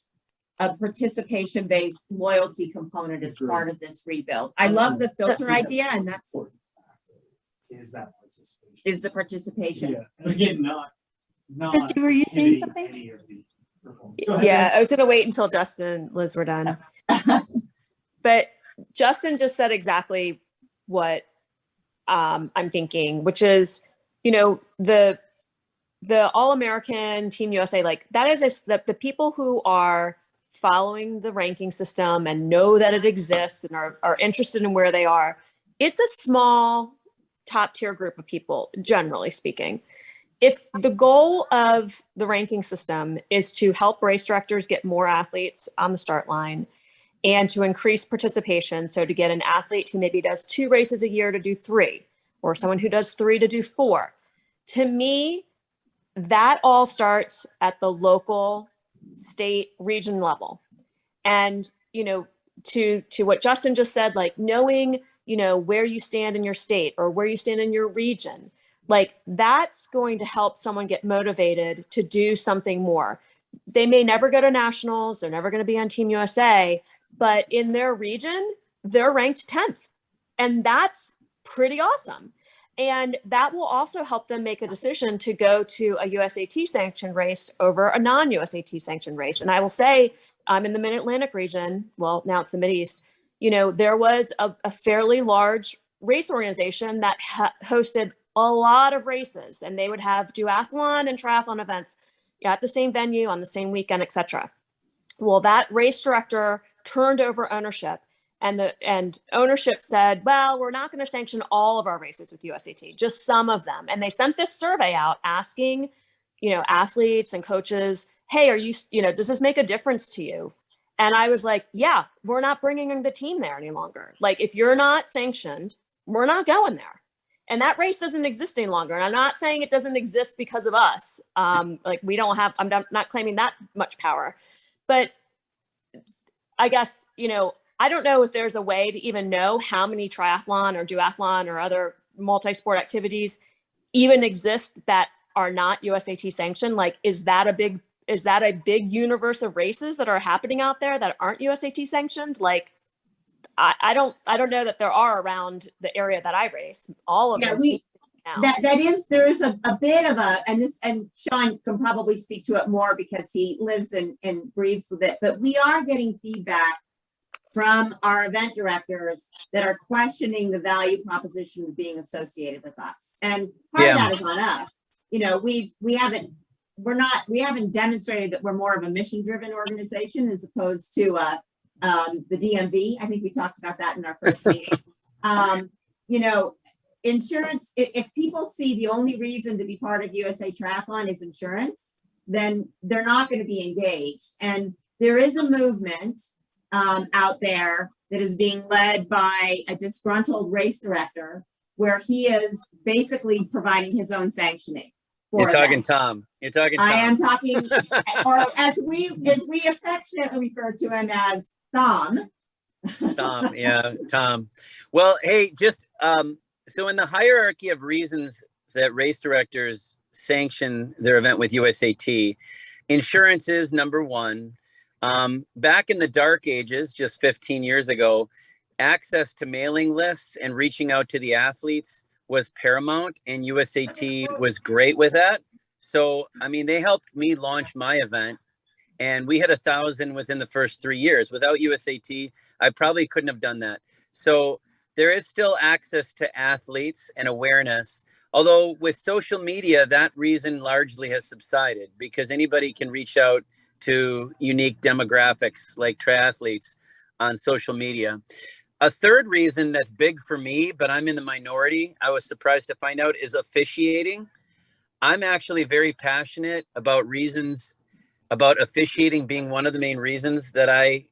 a participation-based loyalty component as part of this rebuild. I love the filter idea, and that's Is that participation? is the participation. Yeah, and again, not. Christy, were you saying hitting something? any of the performance. Go ahead, Yeah, Sam. I was going to wait until Justin and Liz were done. But Justin just said exactly what I'm thinking, which is, you know, the All-American Team USA, like that is the people who are following the ranking system and know that it exists and are interested in where they are. It's a small top tier group of people, generally speaking. If the goal of the ranking system is to help race directors get more athletes on the start line and to increase participation, so to get an athlete who maybe does 2 races a year to do 3, or someone who does 3 to do 4, to me, that all starts at the local, state, region level. And, you know, to what Justin just said, like knowing, you know, where you stand in your state or where you stand in your region, like that's going to help someone get motivated to do something more. They may never go to nationals, they're never going to be on Team USA, but in their region, they're ranked 10th. And that's pretty awesome. And that will also help them make a decision to go to a USAT sanctioned race over a non-USAT sanctioned race. And I will say, I'm in the Mid-Atlantic region, well, now it's the Mideast, you know, there was a fairly large race organization that hosted a lot of races, and they would have duathlon and triathlon events at the same venue on the same weekend, etc. Well, that race director turned over ownership, and ownership said, well, we're not going to sanction all of our races with USAT, just some of them. And they sent this survey out asking, you know, athletes and coaches, hey, are you, you know, does this make a difference to you? And I was like, yeah, we're not bringing the team there any longer. Like, if you're not sanctioned, we're not going there. And that race doesn't exist any longer. And I'm not saying it doesn't exist because of us. Like we don't have, I'm not claiming that much power, but I guess, you know, I don't know if there's a way to even know how many triathlon or duathlon or other multi-sport activities even exist that are not USAT sanctioned. Like, is that a big universe of races that are happening out there that aren't USAT sanctioned? Like, I don't know that there are around the area that I race. All of them seem now. There is a bit of a, and Sean can probably speak to it more because he lives and breathes with it, but we are getting feedback from our event directors that are questioning the value proposition of being associated with us. And part of that is on us. You know, we haven't demonstrated that we're more of a mission driven organization as opposed to the DMV. I think we talked about that in our first meeting. You know, insurance, if people see the only reason to be part of USA Triathlon is insurance, then they're not going to be engaged. And there is a movement out there that is being led by a disgruntled race director where he is basically providing his own sanctioning. You're talking events. Tom. You're talking Tom. I am talking, or as we affectionately refer to him as Tom. Tom, yeah, Tom. Well, hey, just so in the hierarchy of reasons that race directors sanction their event with USAT, insurance is number one. Back in the dark ages, just 15 years ago, access to mailing lists and reaching out to the athletes was paramount, and USAT was great with that. So, I mean, they helped me launch my event, and we had 1,000 within the first 3 years. Without USAT, I probably couldn't have done that. So there is still access to athletes and awareness. Although with social media, that reason largely has subsided because anybody can reach out to unique demographics like triathletes on social media. A third reason that's big for me, but I'm in the minority, I was surprised to find out, is officiating. I'm actually very passionate about officiating being one of the main reasons that I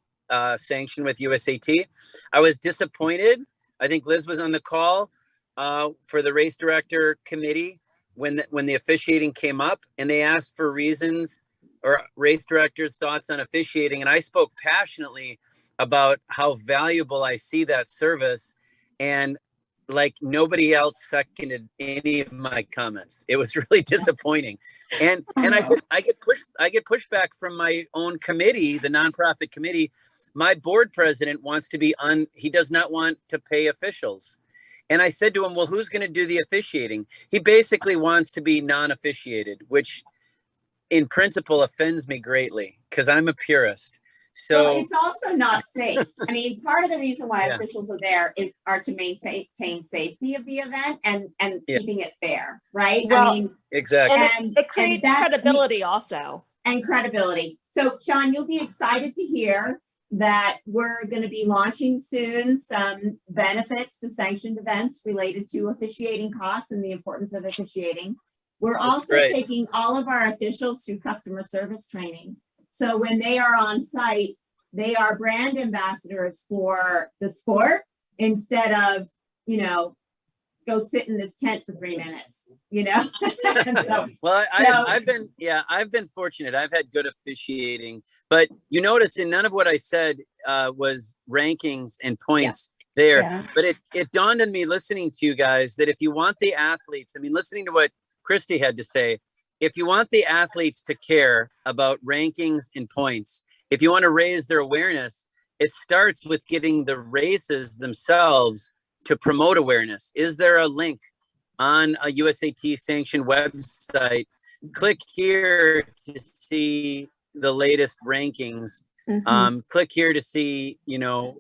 sanctioned with USAT. I was disappointed. I think Liz was on the call for the race director committee when the officiating came up, and they asked for reasons or race directors' thoughts on officiating. And I spoke passionately about how valuable I see that service. And like nobody else seconded any of my comments. It was really disappointing. And I get pushback from my own committee, the nonprofit committee. My board president wants to be he does not want to pay officials. And I said to him, well, who's going to do the officiating? He basically wants to be non-officiated, which in principle offends me greatly because I'm a purist. So well, it's also not safe. I mean, part of the reason why officials are there are to maintain safety of the event and keeping it fair, right? Well, I mean, exactly. And it creates credibility also. And credibility. So Sean, you'll be excited to hear that we're going to be launching soon some benefits to sanctioned events related to officiating costs and the importance of officiating. We're also taking all of our officials through customer service training. So when they are on site, they are brand ambassadors for the sport instead of, you know, go sit in this tent for 3 minutes, you know? Well, I've been fortunate. I've had good officiating, but you notice in none of what I said was rankings and points there. Yeah. But it dawned on me listening to you guys that if you want the athletes, I mean, listening to what Christy had to say, if you want the athletes to care about rankings and points, if you want to raise their awareness, it starts with getting the races themselves to promote awareness. Is there a link on a USAT sanctioned website? Click here to see the latest rankings. Mm-hmm. Click here to see, you know,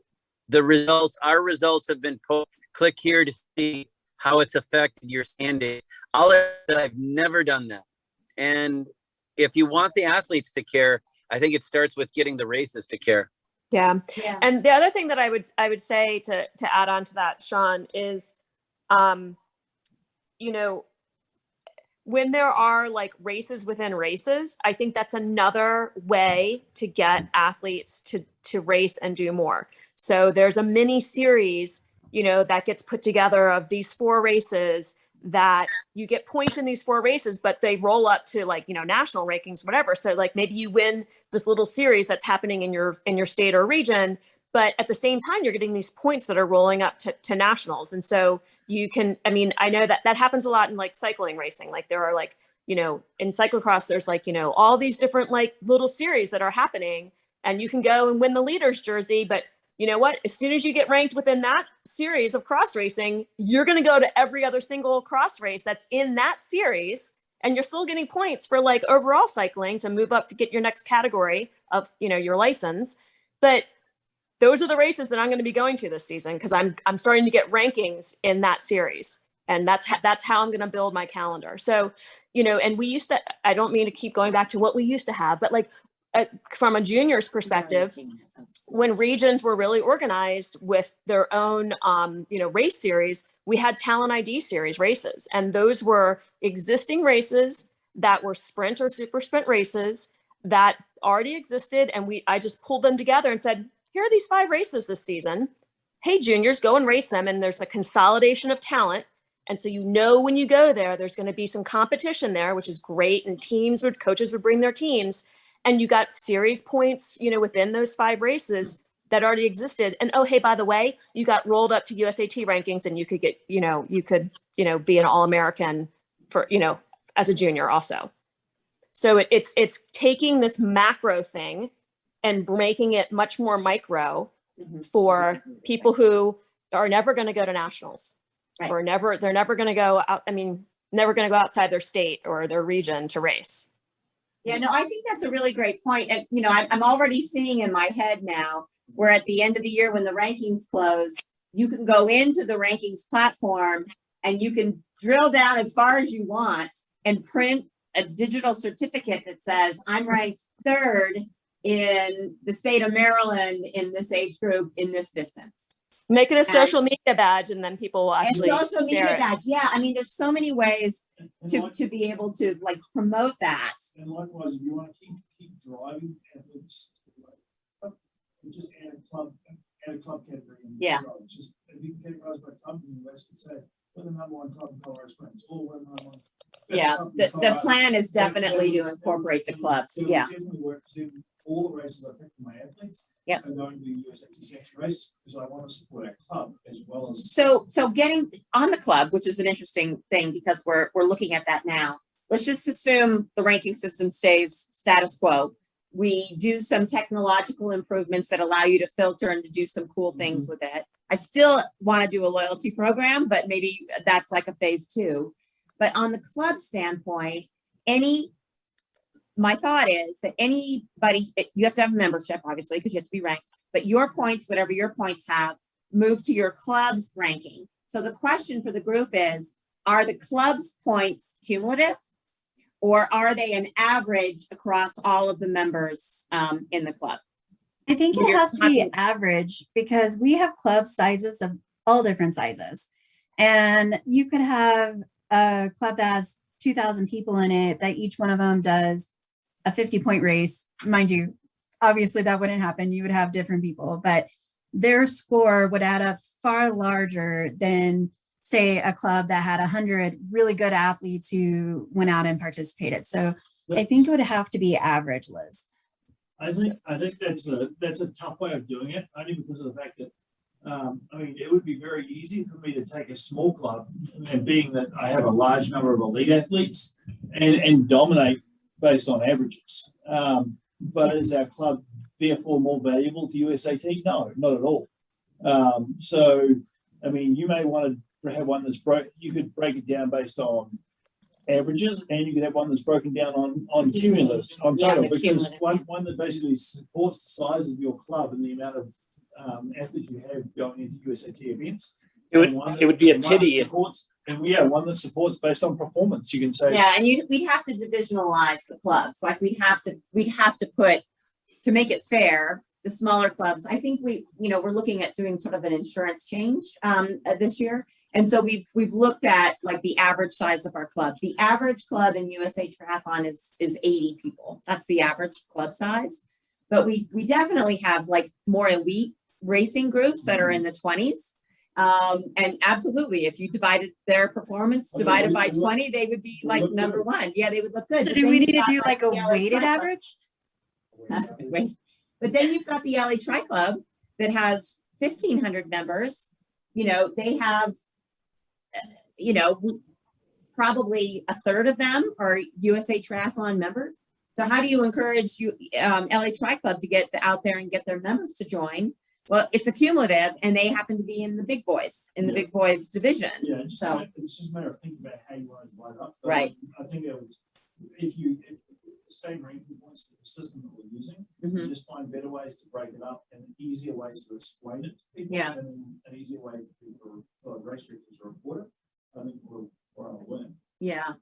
the results. Our results have been posted. Click here to see how it's affected your standing. I've never done that. And if you want the athletes to care, I think it starts with getting the races to care. Yeah. And the other thing that I would say to add on to that, Sean, is, you know, when there are like races within races, I think that's another way to get athletes to race and do more. So there's a mini series that gets put together of these 4 races that you get points in these 4 races, but they roll up to like, national rankings, whatever. So like maybe you win this little series that's happening in your state or region, but at the same time, you're getting these points that are rolling up to nationals. And so you can, I know that happens a lot in like cycling racing. Like there are like, in cyclocross, there's like, all these different like little series that are happening, and you can go and win the leader's jersey, but you know what? As soon as you get ranked within that series of cross racing, you're going to go to every other single cross race that's in that series. And you're still getting points for like overall cycling to move up to get your next category of, your license. But those are the races that I'm going to be going to this season, because I'm starting to get rankings in that series. And that's how I'm going to build my calendar. So, and we used to, I don't mean to keep going back to what we used to have, but like from a junior's perspective, when regions were really organized with their own, race series, we had talent ID series races. And those were existing races that were sprint or super sprint races that already existed. And I just pulled them together and said, here are these 5 races this season. Hey, juniors, go and race them. And there's a consolidation of talent. And so, when you go there, there's going to be some competition there, which is great. And coaches would bring their teams. And you got series points, within those 5 races that already existed. And oh, hey, by the way, you got rolled up to USAT rankings, and you could get, be an All-American for, as a junior also. So it's taking this macro thing and making it much more micro for people who are never going to go to nationals, Right. or they're never going to go out. Never going to go outside their state or their region to race. Yeah, no, I think that's a really great point. And, I'm already seeing in my head now where at the end of the year, when the rankings close, you can go into the rankings platform and you can drill down as far as you want and print a digital certificate that says, I'm ranked 3rd in the state of Maryland in this age group in this distance. Make it a social media badge, and then people will actually. And social media share it. badge, yeah. There's so many ways And to be able to like promote that. And likewise, if you want to keep driving athletes, just add a club category. Yeah. Just if you can categorize by club in the West and say, we're the #1 club in Colorado Springs, or we're the #1. Yeah, the plan is definitely to incorporate the clubs. It Yeah. definitely works in all the races I pick for my athletes. Yeah. I'm going to the USAT section race because I want to support our club as well as. So getting on the club, which is an interesting thing because we're looking at that now. Let's just assume the ranking system stays status quo. We do some technological improvements that allow you to filter and to do some cool things with it. I still want to do a loyalty program, but maybe that's like a phase 2. But on the club standpoint, my thought is that anybody, you have to have a membership, obviously, because you have to be ranked, but your points, whatever your points have, move to your club's ranking. So the question for the group is, are the club's points cumulative, or are they an average across all of the members in the club? I think it has to be average because we have club sizes of all different sizes. And you could have a club that has 2,000 people in it, that each one of them does a 50-point race. Mind you, obviously that wouldn't happen. You would have different people, but their score would add up far larger than, say, a club that had 100 really good athletes who went out and participated. So I think it would have to be average, Liz. I think that's a tough way of doing it, only because of the fact that it would be very easy for me to take a small club, and being that I have a large number of elite athletes, and dominate based on averages. But is our club therefore more valuable to USAT? No, not at all. You may want to have one that's you could break it down based on averages, and you could have one that's broken down on cumulative, on total, because one that basically supports the size of your club and the amount of athletes you have going into USAT events. It would be a pity. One that supports based on performance. You can say, yeah, and we'd have to divisionalize the clubs. Like we'd have to put, to make it fair, the smaller clubs. I think we're looking at doing sort of an insurance change this year. And so we've looked at like the average size of our club. The average club in USA Triathlon is 80 people. That's the average club size. But we definitely have like more elite racing groups that are in the 20s. And absolutely, if you divided their performance Okay, divided we- by we- 20, they would be we like look number good. one. Yeah, they would look good. So But do then we you've need to got, do like a the LA weighted Tri Club. average? Wait. But then you've got the LA Tri Club that has 1,500 members. You know, they have, you know, probably a third of them are USA Triathlon members. So how do you encourage LA Tri Club to get out there and get their members to join? Well, it's accumulative, and they happen to be in the big boys, Yeah. division. Yeah, So it's just a matter of thinking about how you want to divide it up. But Right. I think it was, if the same ranking points to the system that we're using, mhm, just find better ways to break it up and easier ways to explain it to people. Yeah. And an easier way for people, race directors to report it. I think we're on a win. yeah.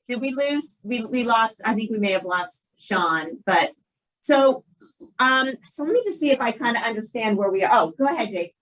Did we lose? We lost. I think we may have lost Sean, but so let me just see if I kind of understand where we are. Oh, go ahead, Jake.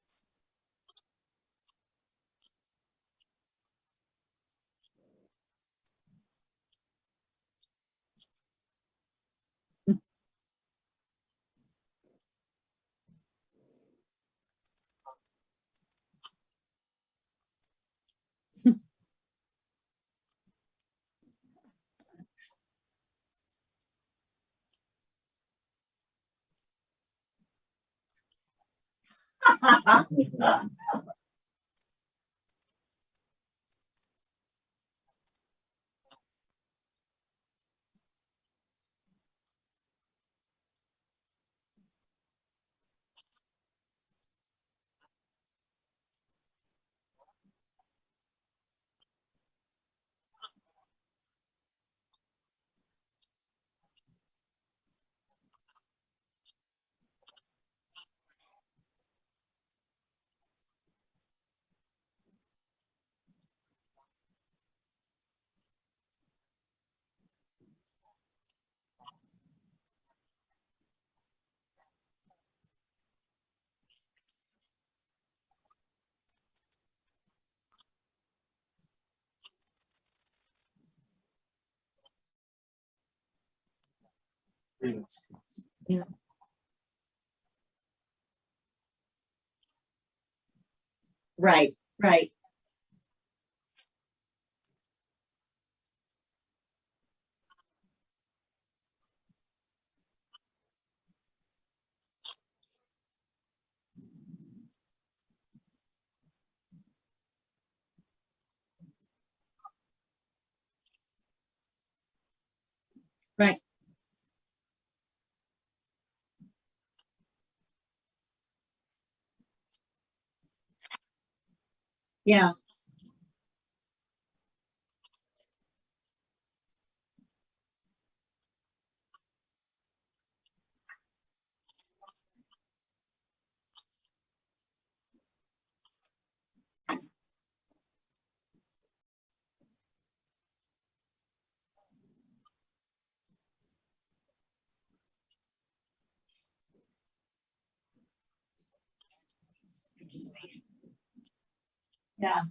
Yeah. Right, right. Right. Yeah. Yeah.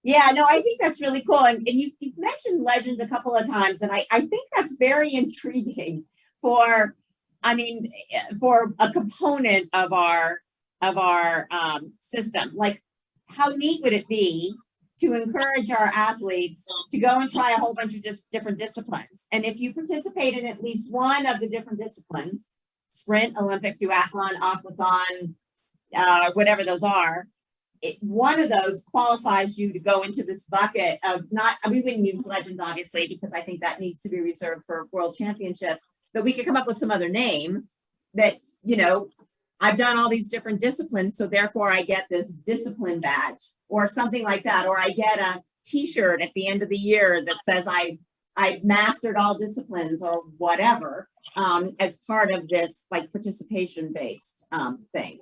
Yeah, no, I think that's really cool. And you've mentioned legend a couple of times, and I think that's very intriguing for, I mean, for a component of our system. Like, how neat would it be to encourage our athletes to go and try a whole bunch of just different disciplines? And if you participate in at least one of the different disciplines, sprint, Olympic, duathlon, aquathon, whatever those are, one of those qualifies you to go into this bucket of not, we wouldn't use legend obviously, because I think that needs to be reserved for world championships, but we could come up with some other name that, you know, I've done all these different disciplines, so therefore I get this discipline badge or something like that, or I get a t-shirt at the end of the year that says I mastered all disciplines or whatever, as part of this like participation based thing.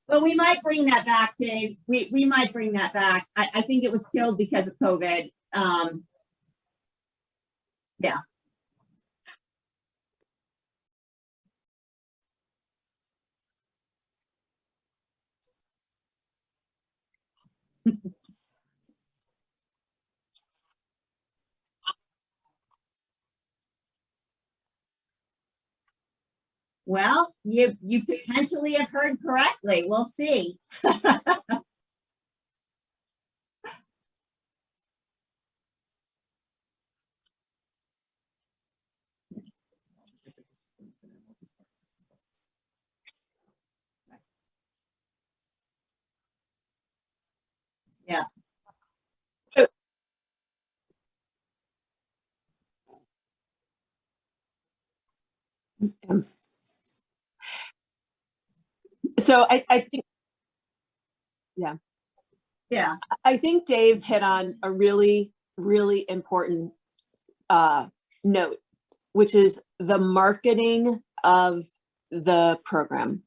Well, we might bring that back, Dave. We might bring that back. I think it was killed because of COVID. Yeah. Well, you potentially have heard correctly. We'll see. Yeah. So I think, yeah. Yeah. I think Dave hit on a really, really important note, which is the marketing of the program.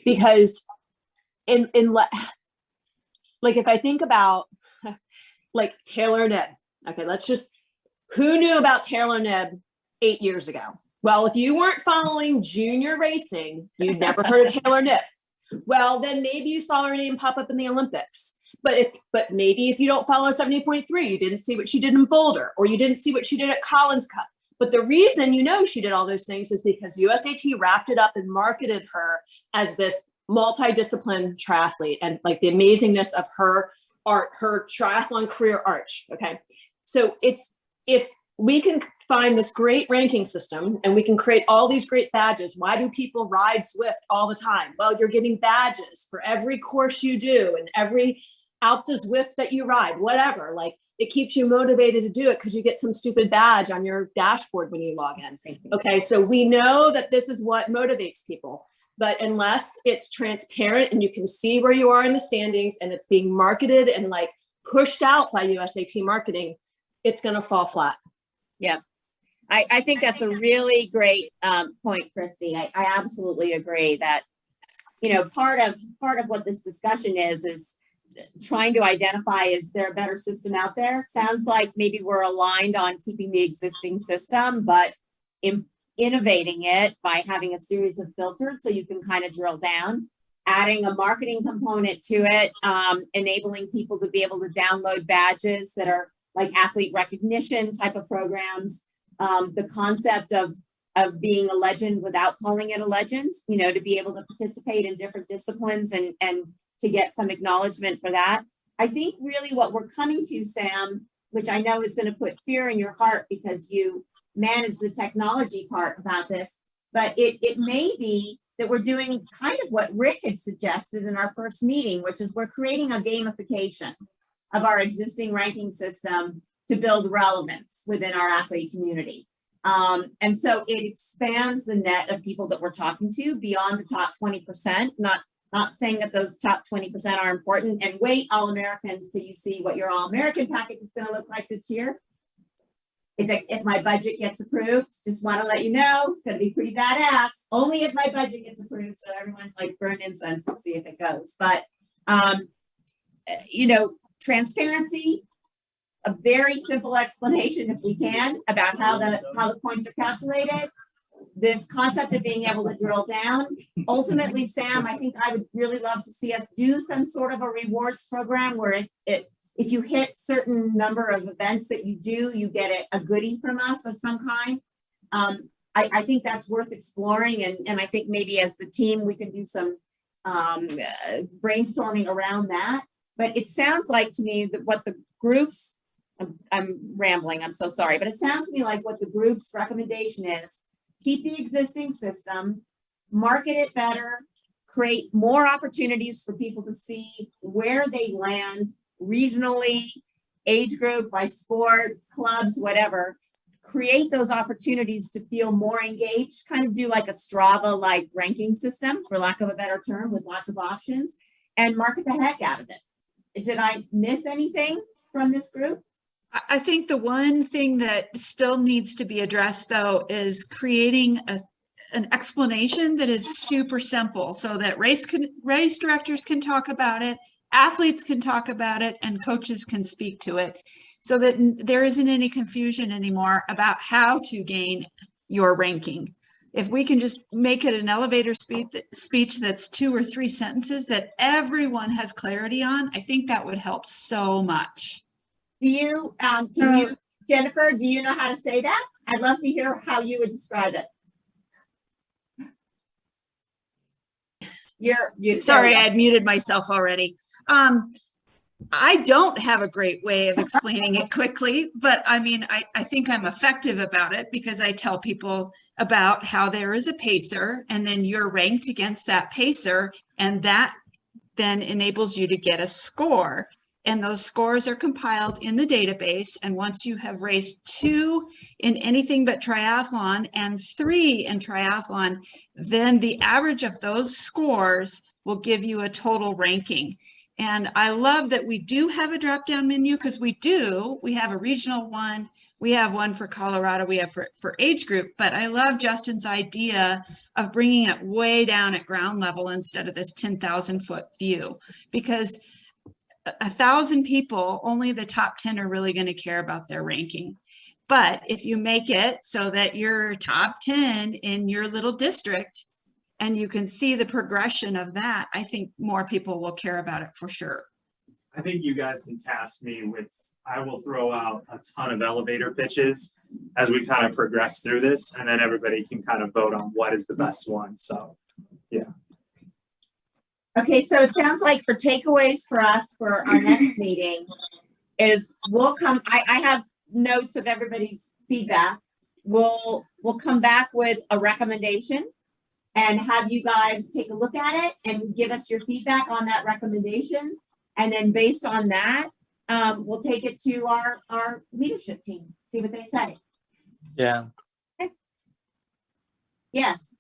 Because like if I think about like Taylor Nib, okay, who knew about Taylor Nib 8 years ago? Well, if you weren't following junior racing, you'd never heard of Taylor Nib. Well, then maybe you saw her name pop up in the Olympics. But maybe if you don't follow 70.3, you didn't see what she did in Boulder, or you didn't see what she did at Collins Cup. But the reason you know she did all those things is because USAT wrapped it up and marketed her as this multidiscipline triathlete, and like the amazingness of her art, her triathlon career arch. Okay. So if we can find this great ranking system and we can create all these great badges, why do people ride Swift all the time? Well, you're getting badges for every course you do and every Alpe Zwift that you ride, whatever. Like, it keeps you motivated to do it because you get some stupid badge on your dashboard when you log in. Okay, so we know that this is what motivates people. But unless it's transparent and you can see where you are in the standings and it's being marketed and like pushed out by USAT marketing, it's going to fall flat. Yeah. I think that's a really great point, Christy. I absolutely agree that, you know, part of what this discussion is trying to identify, is there a better system out there? Sounds like maybe we're aligned on keeping the existing system, but innovating it by having a series of filters so you can kind of drill down, adding a marketing component to it, enabling people to be able to download badges that are like athlete recognition type of programs. The concept of being a legend without calling it a legend, you know, to be able to participate in different disciplines and to get some acknowledgement for that. I think really what we're coming to, Sam, which I know is going to put fear in your heart because you manage the technology part about this, but it may be that we're doing kind of what Rick had suggested in our first meeting, which is we're creating a gamification of our existing ranking system to build relevance within our athlete community. And so it expands the net of people that we're talking to beyond the top 20%, not saying that those top 20% are important. And wait, All-Americans, till you see what your All-American package is going to look like this year. If my budget gets approved, just want to let you know, it's going to be pretty badass. Only if my budget gets approved, so everyone like burn incense to see if it goes. But, you know, transparency, a very simple explanation, if we can, about how the points are calculated. This concept of being able to drill down. Ultimately, Sam, I think I would really love to see us do some sort of a rewards program where if you hit certain number of events that you do, you get a goodie from us of some kind. I think that's worth exploring, and I think maybe as the team we can do some brainstorming around that. But it sounds like to me that what the groups, I'm rambling, I'm so sorry, but it sounds to me like what the group's recommendation is: keep the existing system, market it better, create more opportunities for people to see where they land regionally, age group, by sport, clubs, whatever. Create those opportunities to feel more engaged, kind of do like a Strava-like ranking system, for lack of a better term, with lots of options, and market the heck out of it. Did I miss anything from this group? I think the one thing that still needs to be addressed, though, is creating an explanation that is super simple so that race directors can talk about it, athletes can talk about it, and coaches can speak to it, so that there isn't any confusion anymore about how to gain your ranking. if we can just make it an elevator speech that's 2 or 3 sentences that everyone has clarity on, I think that would help so much. Do you, Jennifer, do you know how to say that? I'd love to hear how you would describe it. Sorry, I had muted myself already. I don't have a great way of explaining it quickly, but I mean, I think I'm effective about it because I tell people about how there is a pacer and then you're ranked against that pacer, and that then enables you to get a score. And those scores are compiled in the database. And once you have raced 2 in anything but triathlon and 3 in triathlon, then the average of those scores will give you a total ranking. And I love that we do have a drop-down menu, because we have a regional one, we have one for Colorado, we have for age group, but I love Justin's idea of bringing it way down at ground level instead of this 10,000 foot view, because 1,000 people, only the top 10 are really going to care about their ranking. But if you make it so that you're top 10 in your little district, and you can see the progression of that, I think more people will care about it for sure. I think you guys can task me with, I will throw out a ton of elevator pitches as we kind of progress through this, and then everybody can kind of vote on what is the best one. So, yeah. Okay, so it sounds like for takeaways for us for our next meeting is we'll come, I have notes of everybody's feedback. We'll come back with a recommendation and have you guys take a look at it and give us your feedback on that recommendation. And then based on that, we'll take it to our leadership team, see what they say. Yeah. Okay. Yes.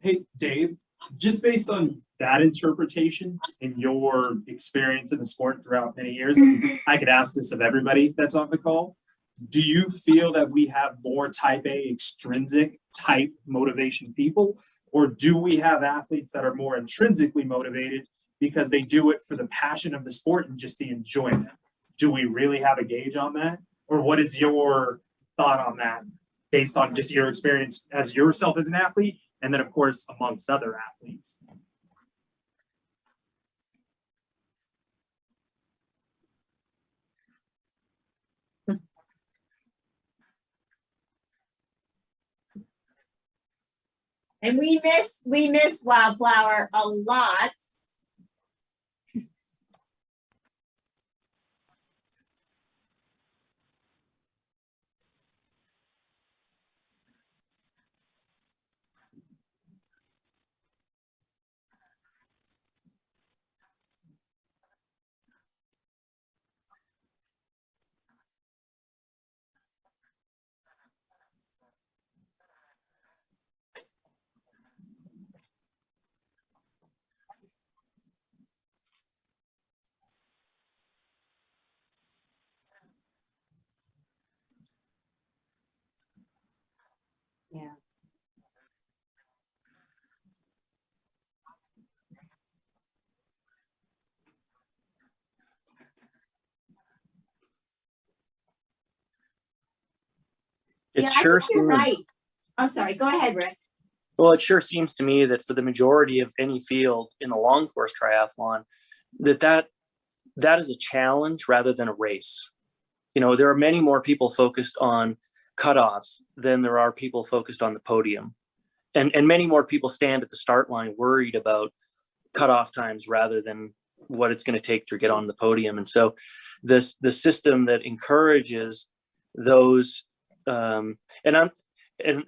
Hey, Dave, just based on that interpretation and your experience in the sport throughout many years, I could ask this of everybody that's on the call. Do you feel that we have more type A extrinsic type motivation people, or do we have athletes that are more intrinsically motivated because they do it for the passion of the sport and just the enjoyment? Do we really have a gauge on that? Or what is your thought on that based on just your experience as yourself as an athlete? And then, of course, amongst other athletes. And we miss Wildflower a lot. Yeah. It Yeah, sure I think you're seems, right. I'm sorry. Go ahead, Rick. well, it sure seems to me that for the majority of any field in a long course triathlon, that is a challenge rather than a race. You know, there are many more people focused on cutoffs than there are people focused on the podium. And many more people stand at the start line worried about cutoff times rather than what it's going to take to get on the podium. And so the system that encourages those, and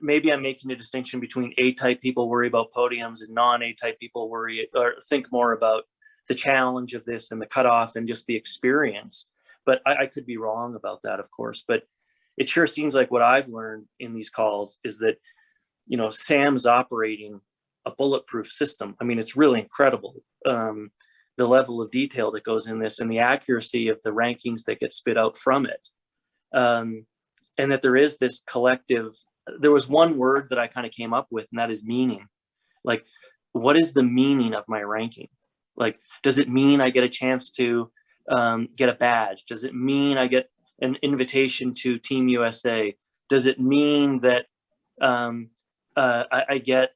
maybe I'm making a distinction between A-type people worry about podiums and non-A-type people worry or think more about the challenge of this and the cutoff and just the experience. But I could be wrong about that, of course. But it sure seems like what I've learned in these calls is that, you know, Sam's operating a bulletproof system. I mean, it's really incredible, the level of detail that goes in this and the accuracy of the rankings that get spit out from it. And that there is this collective, there was one word that I kind of came up with, and that is meaning. Like, what is the meaning of my ranking? Like, does it mean I get a chance to get a badge? Does it mean I get an invitation to Team USA? Does it mean that I get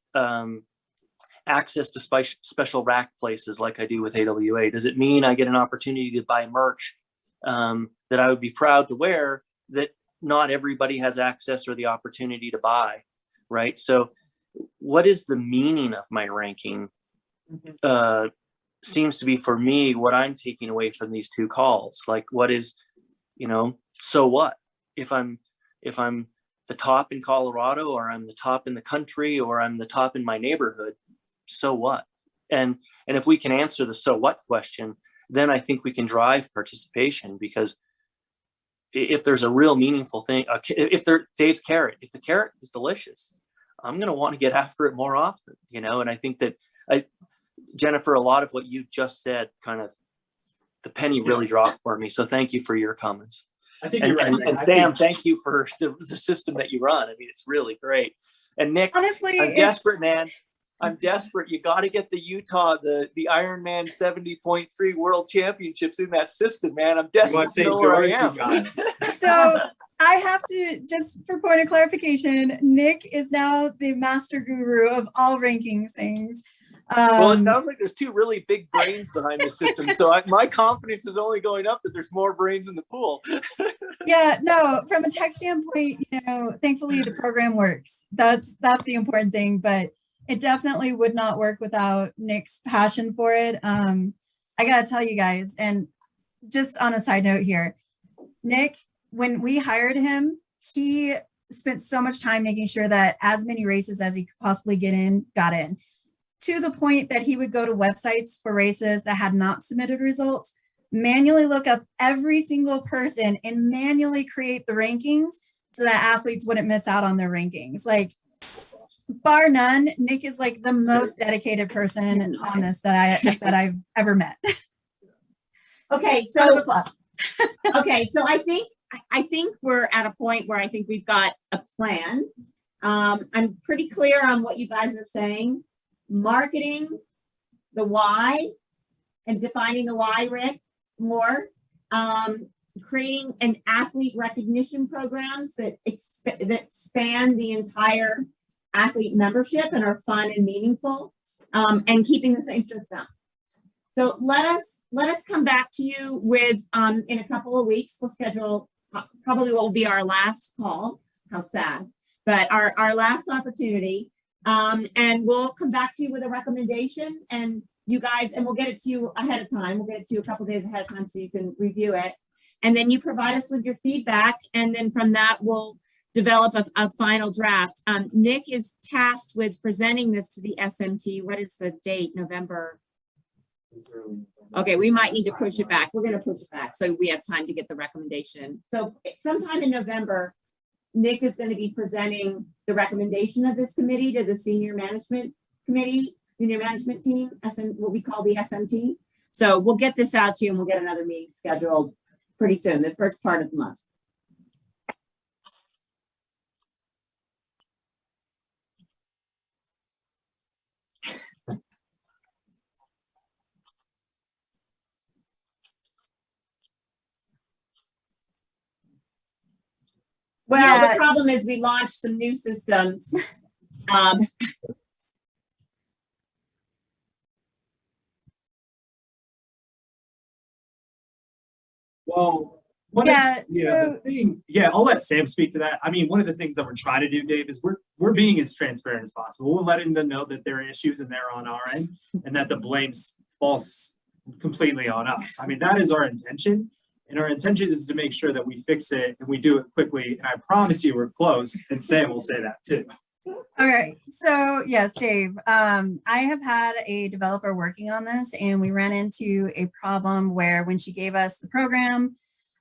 access to special rack places like I do with AWA? Does it mean I get an opportunity to buy merch that I would be proud to wear that not everybody has access or the opportunity to buy, right? So what is the meaning of my ranking? Seems to be, for me, what I'm taking away from these two calls. Like, what is, you know, so what if I'm the top in Colorado, or I'm the top in the country, or I'm the top in my neighborhood? So what? And if we can answer the so what question, then I think we can drive participation, because if there's a real meaningful thing, if Dave's carrot, if the carrot is delicious, I'm going to want to get after it more often, you know? And I think that Jennifer, a lot of what you just said, kind of the penny really dropped for me. So thank you for your comments. I think you're right. And Sam, thank you for the system that you run. I mean, it's really great. And Nick, Honestly, I'm desperate, man. I'm desperate. You got to get the Utah, the Ironman 70.3 World Championships in that system, man. I'm desperate to know where I am. So I have to, just for point of clarification, Nick is now the master guru of all rankings things. Well, it sounds like there's two really big brains behind the system. So my confidence is only going up that there's more brains in the pool. Yeah, no, from a tech standpoint, you know, thankfully the program works. That's the important thing, but it definitely would not work without Nick's passion for it. I gotta tell you guys, and just on a side note here, Nick, when we hired him, he spent so much time making sure that as many races as he could possibly got in, to the point that he would go to websites for races that had not submitted results, manually look up every single person and manually create the rankings so that athletes wouldn't miss out on their rankings. Like, bar none, Nick is like the most dedicated person on this that I've ever met. Okay, so I think we're at a point where I think we've got a plan. I'm pretty clear on what you guys are saying. Marketing the why and defining the why, Rick, more. Creating an athlete recognition programs that span the entire athlete membership and are fun and meaningful, and keeping the same system. So let us come back to you with in a couple of weeks. We'll schedule probably what will be our last call. How sad, but our last opportunity. And we'll come back to you with a recommendation, and you guys, and we'll get it to you ahead of time. We'll get it to you a couple days ahead of time so you can review it. And then you provide us with your feedback. And then from that, we'll develop a final draft. Nick is tasked with presenting this to the SMT. What is the date? November? Okay, we might need to push it back. We're going to push it back so we have time to get the recommendation. So sometime in November, Nick is going to be presenting the recommendation of this committee to the senior management team, what we call the SMT. So we'll get this out to you, and we'll get another meeting scheduled pretty soon, the first part of the month. Well, yeah. The problem is we launched some new systems. Well, I'll let Sam speak to that. I mean, one of the things that we're trying to do, Dave, is we're being as transparent as possible. We're letting them know that there are issues and they're on our end, and that the blame falls completely on us. I mean, that is our intention. And our intention is to make sure that we fix it and we do it quickly. And I promise you we're close, and Sam will say that too. All right. So yes, Dave, I have had a developer working on this, and we ran into a problem where when she gave us the program,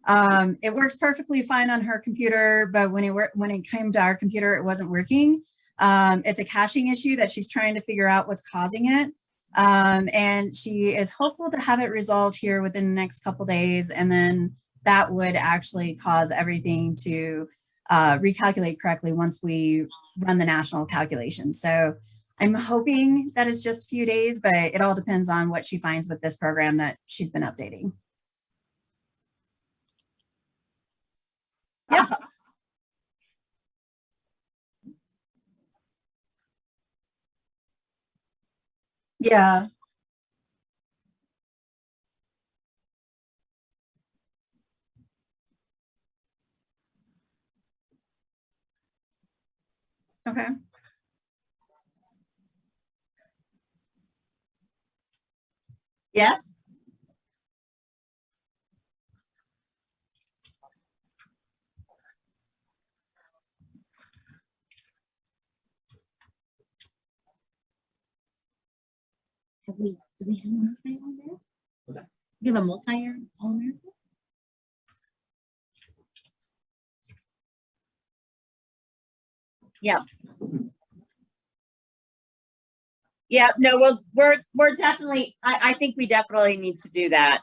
it works perfectly fine on her computer, but when it came to our computer, it wasn't working. It's a caching issue that she's trying to figure out what's causing it. And she is hopeful to have it resolved here within the next couple days, and then that would actually cause everything to recalculate correctly once we run the national calculation. So I'm hoping that it's just a few days, but it all depends on what she finds with this program that she's been updating. Yeah. Yeah. Okay. Yes. Do we have a multi on there? What's that? We have a multi-year All-American? Yeah. Yeah, no, well, we're definitely, I think we definitely need to do that.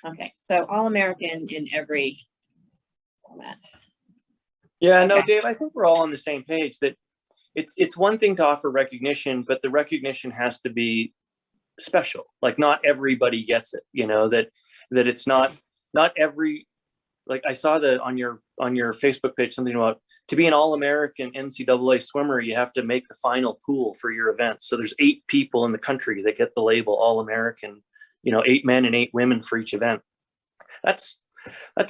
Okay, so All-American in every format. Yeah, no, Okay. Dave, I think we're all on the same page that it's one thing to offer recognition, but the recognition has to be special. Like not everybody gets it, you know, that it's not every, like I saw on your Facebook page something about to be an All-American NCAA swimmer, you have to make the final pool for your event. So there's 8 people in the country that get the label All-American, you know, 8 men and 8 women for each event. That's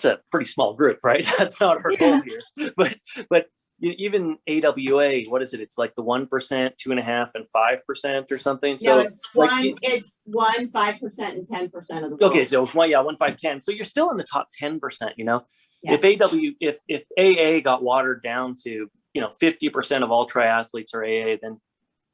a pretty small group, right? That's not our goal here. But even AWA, what is it? It's like the 1%, 2.5%, and 5% or something. So No, it's like, it's 1, 5%, and 10% of the. okay, world. so it's 1, 5, 10. So you're still in the top 10%, you know. Yeah. If AA got watered down to, you know, 50% of all triathletes are AA,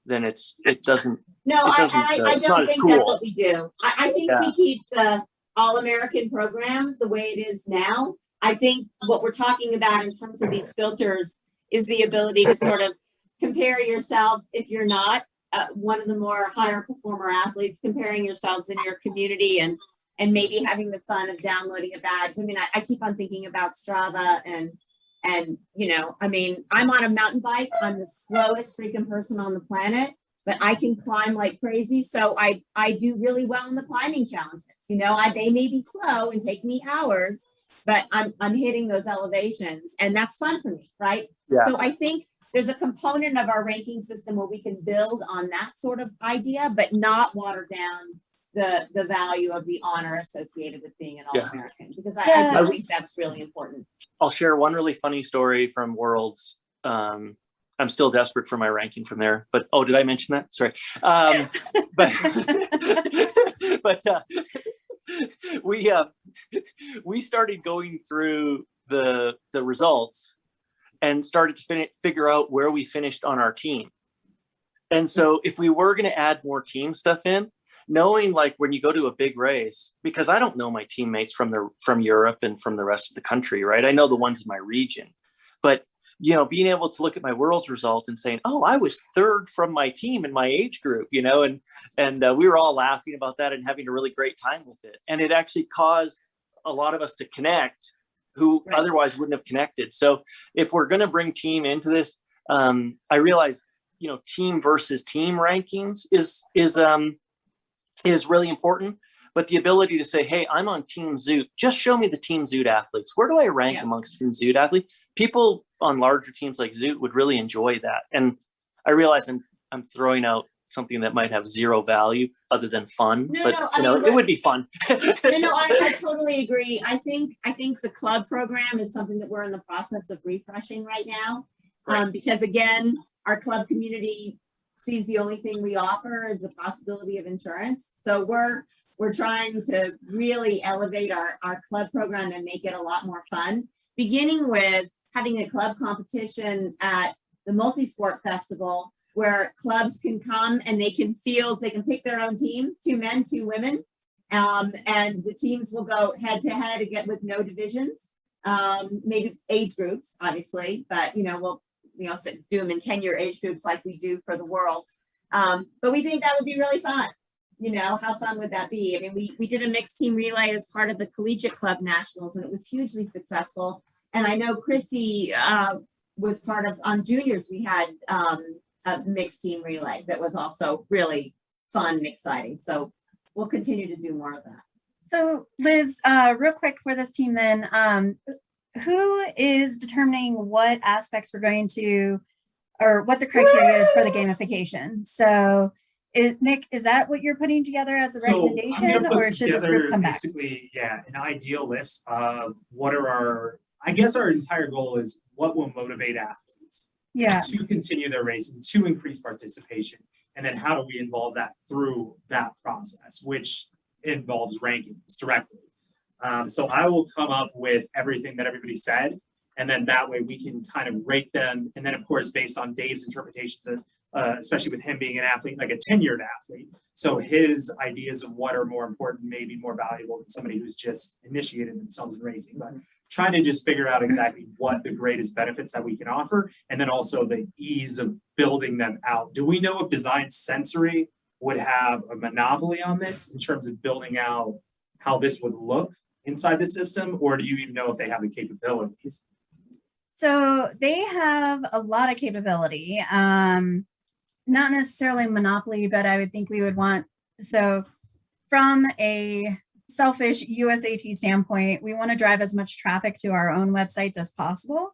then it doesn't. No, it I doesn't, don't it's not as think that's cool. what we do. I think Yeah. we keep the All-American program the way it is now. I think what we're talking about in terms of these filters is the ability to sort of compare yourself if you're not one of the more higher performer athletes, comparing yourselves in your community and maybe having the fun of downloading a badge. I mean, I keep on thinking about Strava and you know, I mean, I'm on a mountain bike. I'm the slowest freaking person on the planet, but I can climb like crazy. So I do really well in the climbing challenges. You know, they may be slow and take me hours, but I'm hitting those elevations, and that's fun for me, right? Yeah. So I think there's a component of our ranking system where we can build on that sort of idea, but not water down the value of the honor associated with being an All-American, because I do think that's really important. I'll share one really funny story from Worlds. I'm still desperate for my ranking from there, but did I mention that? Sorry. But we started going through the results and started to figure out where we finished on our team. And so if we were going to add more team stuff in, knowing like when you go to a big race, because I don't know my teammates from Europe and from the rest of the country, right? I know the ones in my region, but you know, being able to look at my Worlds result and saying, oh, I was 3rd from my team in my age group, you know, and we were all laughing about that and having a really great time with it. And it actually caused a lot of us to connect who otherwise wouldn't have connected. So if we're going to bring team into this, I realize, you know, team versus team rankings is really important. But the ability to say, hey, I'm on Team Zoot, just show me the Team Zoot athletes. Where do I rank amongst Team Zoot athletes? People on larger teams like Zoot would really enjoy that. And I realize I'm throwing out something that might have 0 value other than fun, it would be fun. I totally agree. I think the club program is something that we're in the process of refreshing right now. Because again, our club community sees the only thing we offer is a possibility of insurance. So we're trying to really elevate our club program and make it a lot more fun, beginning with having a club competition at the multi-sport festival where clubs can come and they can pick their own team, 2 men, 2 women. And the teams will go head to head again with no divisions, maybe age groups, obviously, but we'll do them in 10-year age groups like we do for the Worlds. But we think that would be really fun. How fun would that be? I mean, we did a mixed team relay as part of the Collegiate Club Nationals, and it was hugely successful. And I know Christy was part of, on juniors, we had a mixed team relay that was also really fun and exciting. So we'll continue to do more of that. So Liz, real quick for this team then, who is determining what aspects we're going to, or what the criteria is for the gamification? So Nick, is that what you're putting together as a recommendation, or should this group come back? Basically, yeah, an ideal list of what are our entire goal is what will motivate athletes to continue their race and to increase participation. And then how do we involve that through that process, which involves rankings directly. So I will come up with everything that everybody said, and then that way we can kind of rate them. And then of course, based on Dave's interpretations of, especially with him being an athlete, like a tenured athlete. So his ideas of what are more important may be more valuable than somebody who's just initiated themselves in racing. But trying to just figure out exactly what the greatest benefits that we can offer, and then also the ease of building them out. Do we know if Design Sensory would have a monopoly on this in terms of building out how this would look inside the system, or do you even know if they have the capabilities? So they have a lot of capability, not necessarily monopoly, but I would think we would want, so from a selfish USAT standpoint, we want to drive as much traffic to our own websites as possible,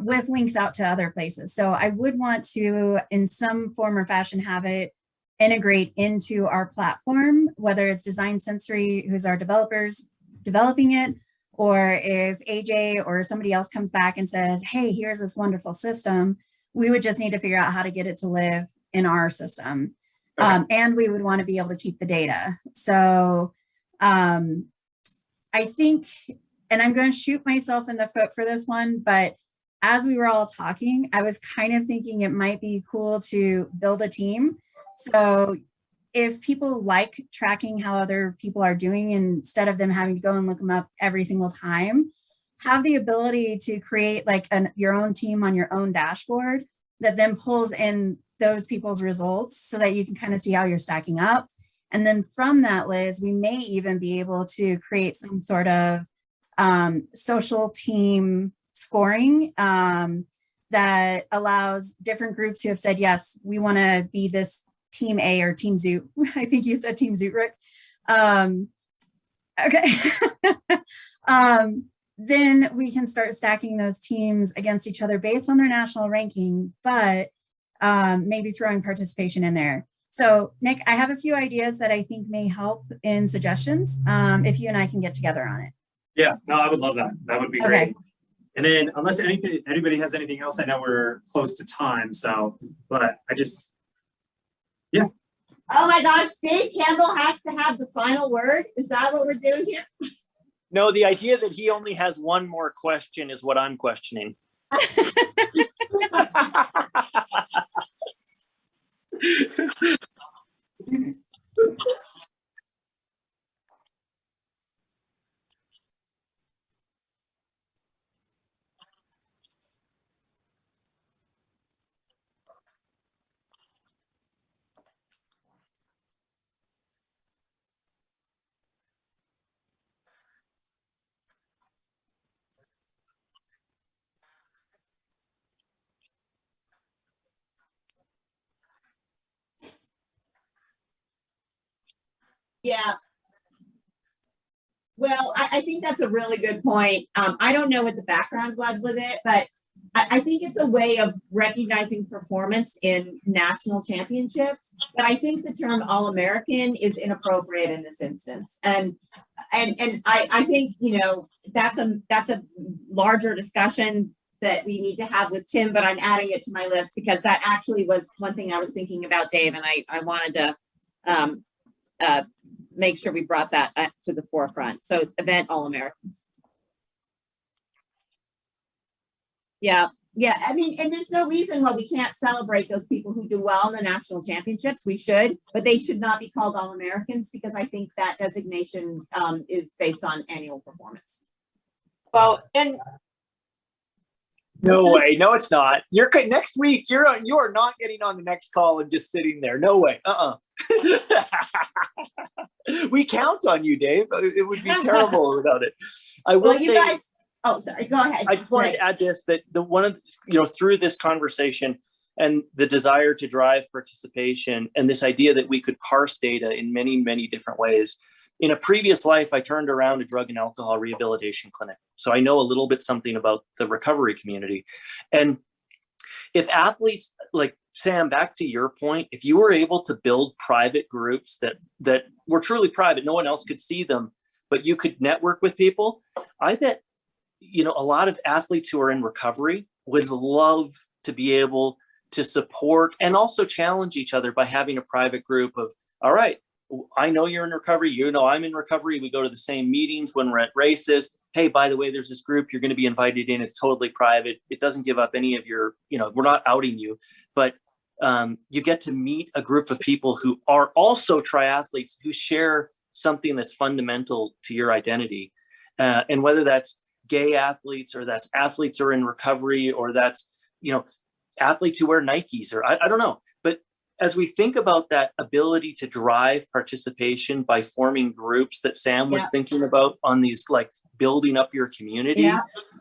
with links out to other places. So I would want to, in some form or fashion, have it integrate into our platform, whether it's Design Sensory, who's our developers developing it, or if AJ or somebody else comes back and says, hey, here's this wonderful system, we would just need to figure out how to get it to live in our system. Okay. And we would want to be able to keep the data. So I think, and I'm going to shoot myself in the foot for this one, but as we were all talking, I was kind of thinking it might be cool to build a team. So if people like tracking how other people are doing, instead of them having to go and look them up every single time, have the ability to create like your own team on your own dashboard that then pulls in those people's results so that you can kind of see how you're stacking up. And then from that, Liz, we may even be able to create some sort of social team scoring that allows different groups who have said, yes, we want to be this team A or team Zoot. I think you said team Zoot, Rick. Okay. Then we can start stacking those teams against each other based on their national ranking, but maybe throwing participation in there. So Nick, I have a few ideas that I think may help in suggestions, if you and I can get together on it. Yeah, no, I would love that. That would be great. And then unless anybody has anything else, I know we're close to time. So, but yeah. Oh my gosh, Dave Campbell has to have the final word. Is that what we're doing here? No, the idea that he only has one more question is what I'm questioning. Yeah. Well, I think that's a really good point. I don't know what the background was with it, but I think it's a way of recognizing performance in national championships. But I think the term All-American is inappropriate in this instance. And I think, that's a larger discussion that we need to have with Tim, but I'm adding it to my list because that actually was one thing I was thinking about, Dave, and I wanted to make sure we brought that to the forefront. So event All-Americans. Yeah. Yeah. I mean, and there's no reason why we can't celebrate those people who do well in the national championships. We should, but they should not be called All-Americans because I think that designation is based on annual performance. Well, and No way. No, it's not. You're next week. You are not getting on the next call and just sitting there. No way. We count on you, Dave. It would be terrible without it. I will Well, you say, guys, oh, sorry, go ahead. I just wanted to add this, that the one of, through this conversation and the desire to drive participation and this idea that we could parse data in many, many different ways. In a previous life, I turned around a drug and alcohol rehabilitation clinic. So I know a little bit something about the recovery community. And if athletes, like Sam, back to your point, if you were able to build private groups that were truly private, no one else could see them, but you could network with people, I bet, a lot of athletes who are in recovery would love to be able to support and also challenge each other by having a private group of, all right, I know you're in recovery, I'm in recovery. We go to the same meetings when we're at races. Hey, by the way, there's this group you're going to be invited in. It's totally private. It doesn't give up any of your, we're not outing you, but you get to meet a group of people who are also triathletes who share something that's fundamental to your identity. And whether that's gay athletes or that's athletes who are in recovery or that's, athletes who wear Nikes or I don't know. But as we think about that ability to drive participation by forming groups that Sam was thinking about on these, like building up your community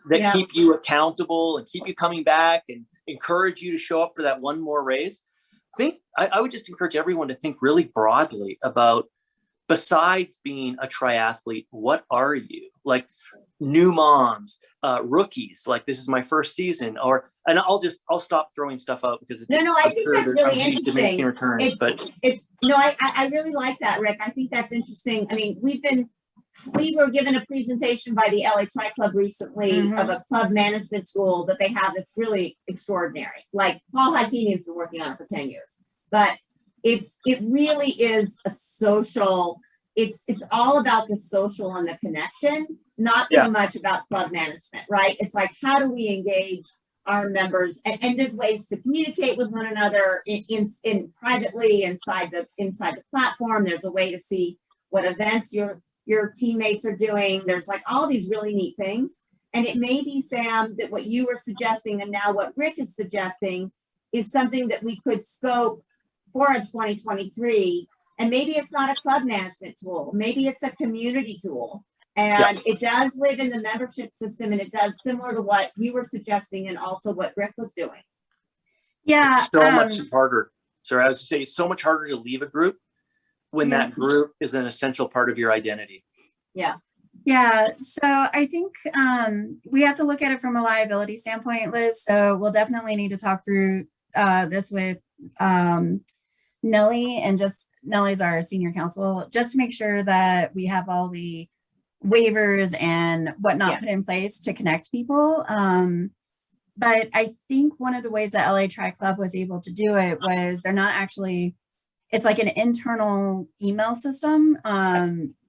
that keep you accountable and keep you coming back and encourage you to show up for that one more race. I would just encourage everyone to think really broadly about, besides being a triathlete, what are you? Like new moms, rookies, like this is my first season, and I'll stop throwing stuff out because I think that's really interesting. Returns, I really like that, Rick. I think that's interesting. I mean, we were given a presentation by the LA Tri Club recently of a club management tool that they have that's really extraordinary. Like Paul Hakimian's been working on it for 10 years, but it really is a social, it's all about the social and the connection, not so much about club management, right? It's like, how do we engage our members? And there's ways to communicate with one another in privately inside the platform. There's a way to see what events your teammates are doing. There's like all these really neat things. And it may be, Sam, that what you were suggesting and now what Rick is suggesting is something that we could scope for a 2023. And maybe it's not a club management tool. Maybe it's a community tool. And it does live in the membership system, and it does similar to what you were suggesting and also what Rick was doing. Yeah. It's so much harder. So I was to say, it's so much harder to leave a group when that group is an essential part of your identity. Yeah. Yeah. So I think we have to look at it from a liability standpoint, Liz. So we'll definitely need to talk through this with Nellie, and just Nellie's our senior counsel, just to make sure that we have all the waivers and whatnot put in place to connect people. But I think one of the ways that LA Tri Club was able to do it was they're not actually, it's like an internal email system.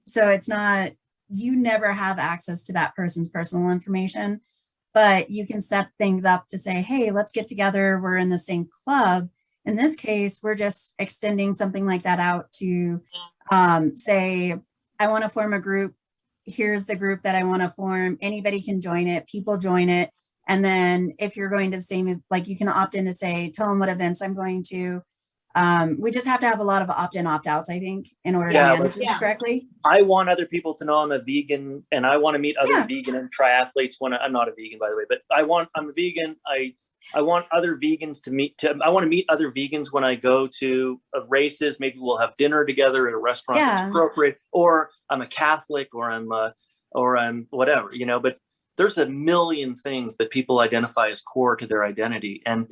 So it's not, you never have access to that person's personal information, but you can set things up to say, hey, let's get together. We're in the same club. In this case, we're just extending something like that out to say, I want to form a group. Here's the group that I want to form. Anybody can join it. People join it. And then if you're going to the same, like you can opt in to say, tell them what events I'm going to. We just have to have a lot of opt-in, opt-outs, I think, in order to manage this correctly. I want other people to know I'm a vegan, and I want to meet other vegan and triathletes when I'm not a vegan, by the way, but I'm a vegan. I want other vegans I want to meet other vegans when I go to races. Maybe we'll have dinner together at a restaurant that's appropriate, or I'm a Catholic, or I'm whatever, but there's a million things that people identify as core to their identity. And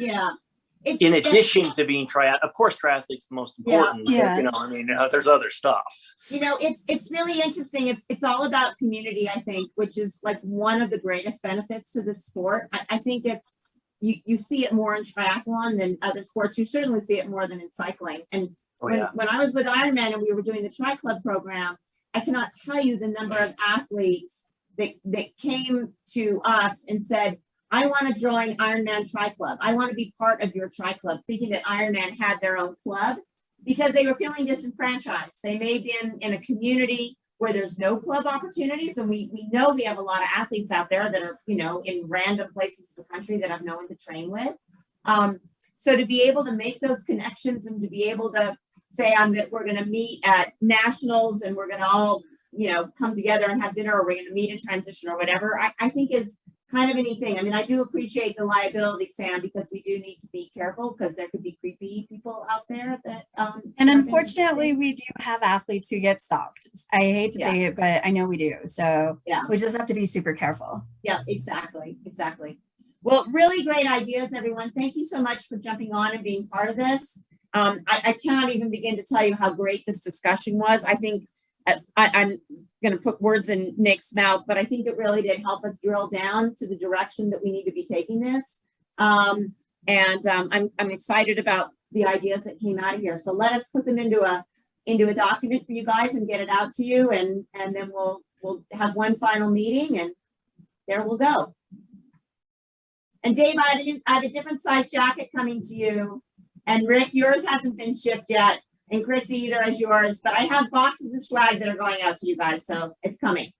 in addition to being of course, triathlete's the most important. Yeah. You know, I mean, there's other stuff. You know, it's really interesting. It's all about community, I think, which is like one of the greatest benefits to the sport. I think it's you see it more in triathlon than other sports. You certainly see it more than in cycling. And when I was with Ironman and we were doing the Tri Club program, I cannot tell you the number of athletes that came to us and said, I want to join Ironman Tri Club. I want to be part of your Tri Club, thinking that Ironman had their own club because they were feeling disenfranchised. They may be in a community where there's no club opportunities. And we know we have a lot of athletes out there that are, you know, in random places of the country that have no one to train with. So to be able to make those connections and to be able to say, we're going to meet at nationals and we're going to all, you know, come together and have dinner, or we're going to meet in transition or whatever, I think is kind of a neat thing. I mean, I do appreciate the liability, Sam, because we do need to be careful because there could be creepy people out there that. And unfortunately, we do have athletes who get stalked. I hate to say it, but I know we do. So we just have to be super careful. Yeah, exactly. Well, really great ideas, everyone. Thank you so much for jumping on and being part of this. I cannot even begin to tell you how great this discussion was. I think I'm going to put words in Nick's mouth, but I think it really did help us drill down to the direction that we need to be taking this. I'm excited about the ideas that came out of here. So let us put them into a document for you guys and get it out to you, and then we'll have one final meeting, and there we'll go. And Dave, I have a different size jacket coming to you. And Rick, yours hasn't been shipped yet. And Chris, either as yours. But I have boxes of swag that are going out to you guys. So it's coming.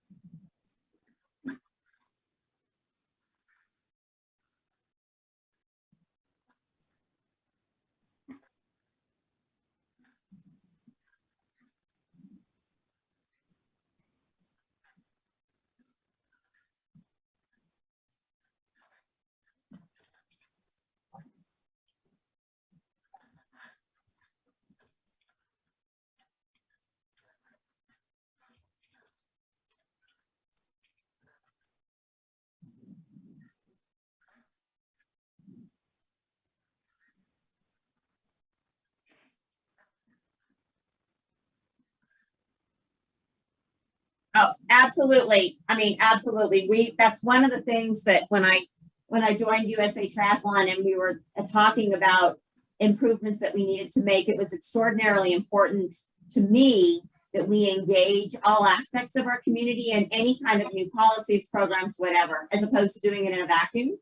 Oh, absolutely. I mean, absolutely. That's one of the things that when I joined USA Triathlon and we were talking about improvements that we needed to make, it was extraordinarily important to me that we engage all aspects of our community and any kind of new policies, programs, whatever, as opposed to doing it in a vacuum.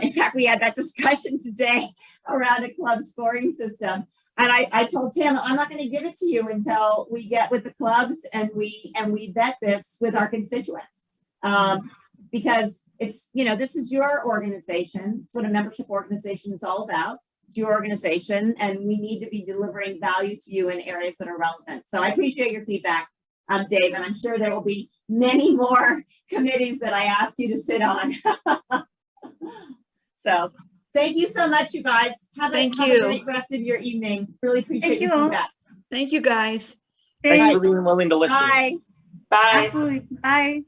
In fact, we had that discussion today around a club scoring system. And I told Tim, I'm not going to give it to you until we get with the clubs and we vet this with our constituents. Because it's, you know, this is your organization. It's what a membership organization is all about. It's your organization, and we need to be delivering value to you in areas that are relevant. So I appreciate your feedback, Dave, and I'm sure there will be many more committees that I ask you to sit on. So thank you so much, you guys. Have a great rest of your evening. Really appreciate your feedback. Thank you, guys. Thanks for being willing to listen. Bye. Bye. Absolutely. Bye.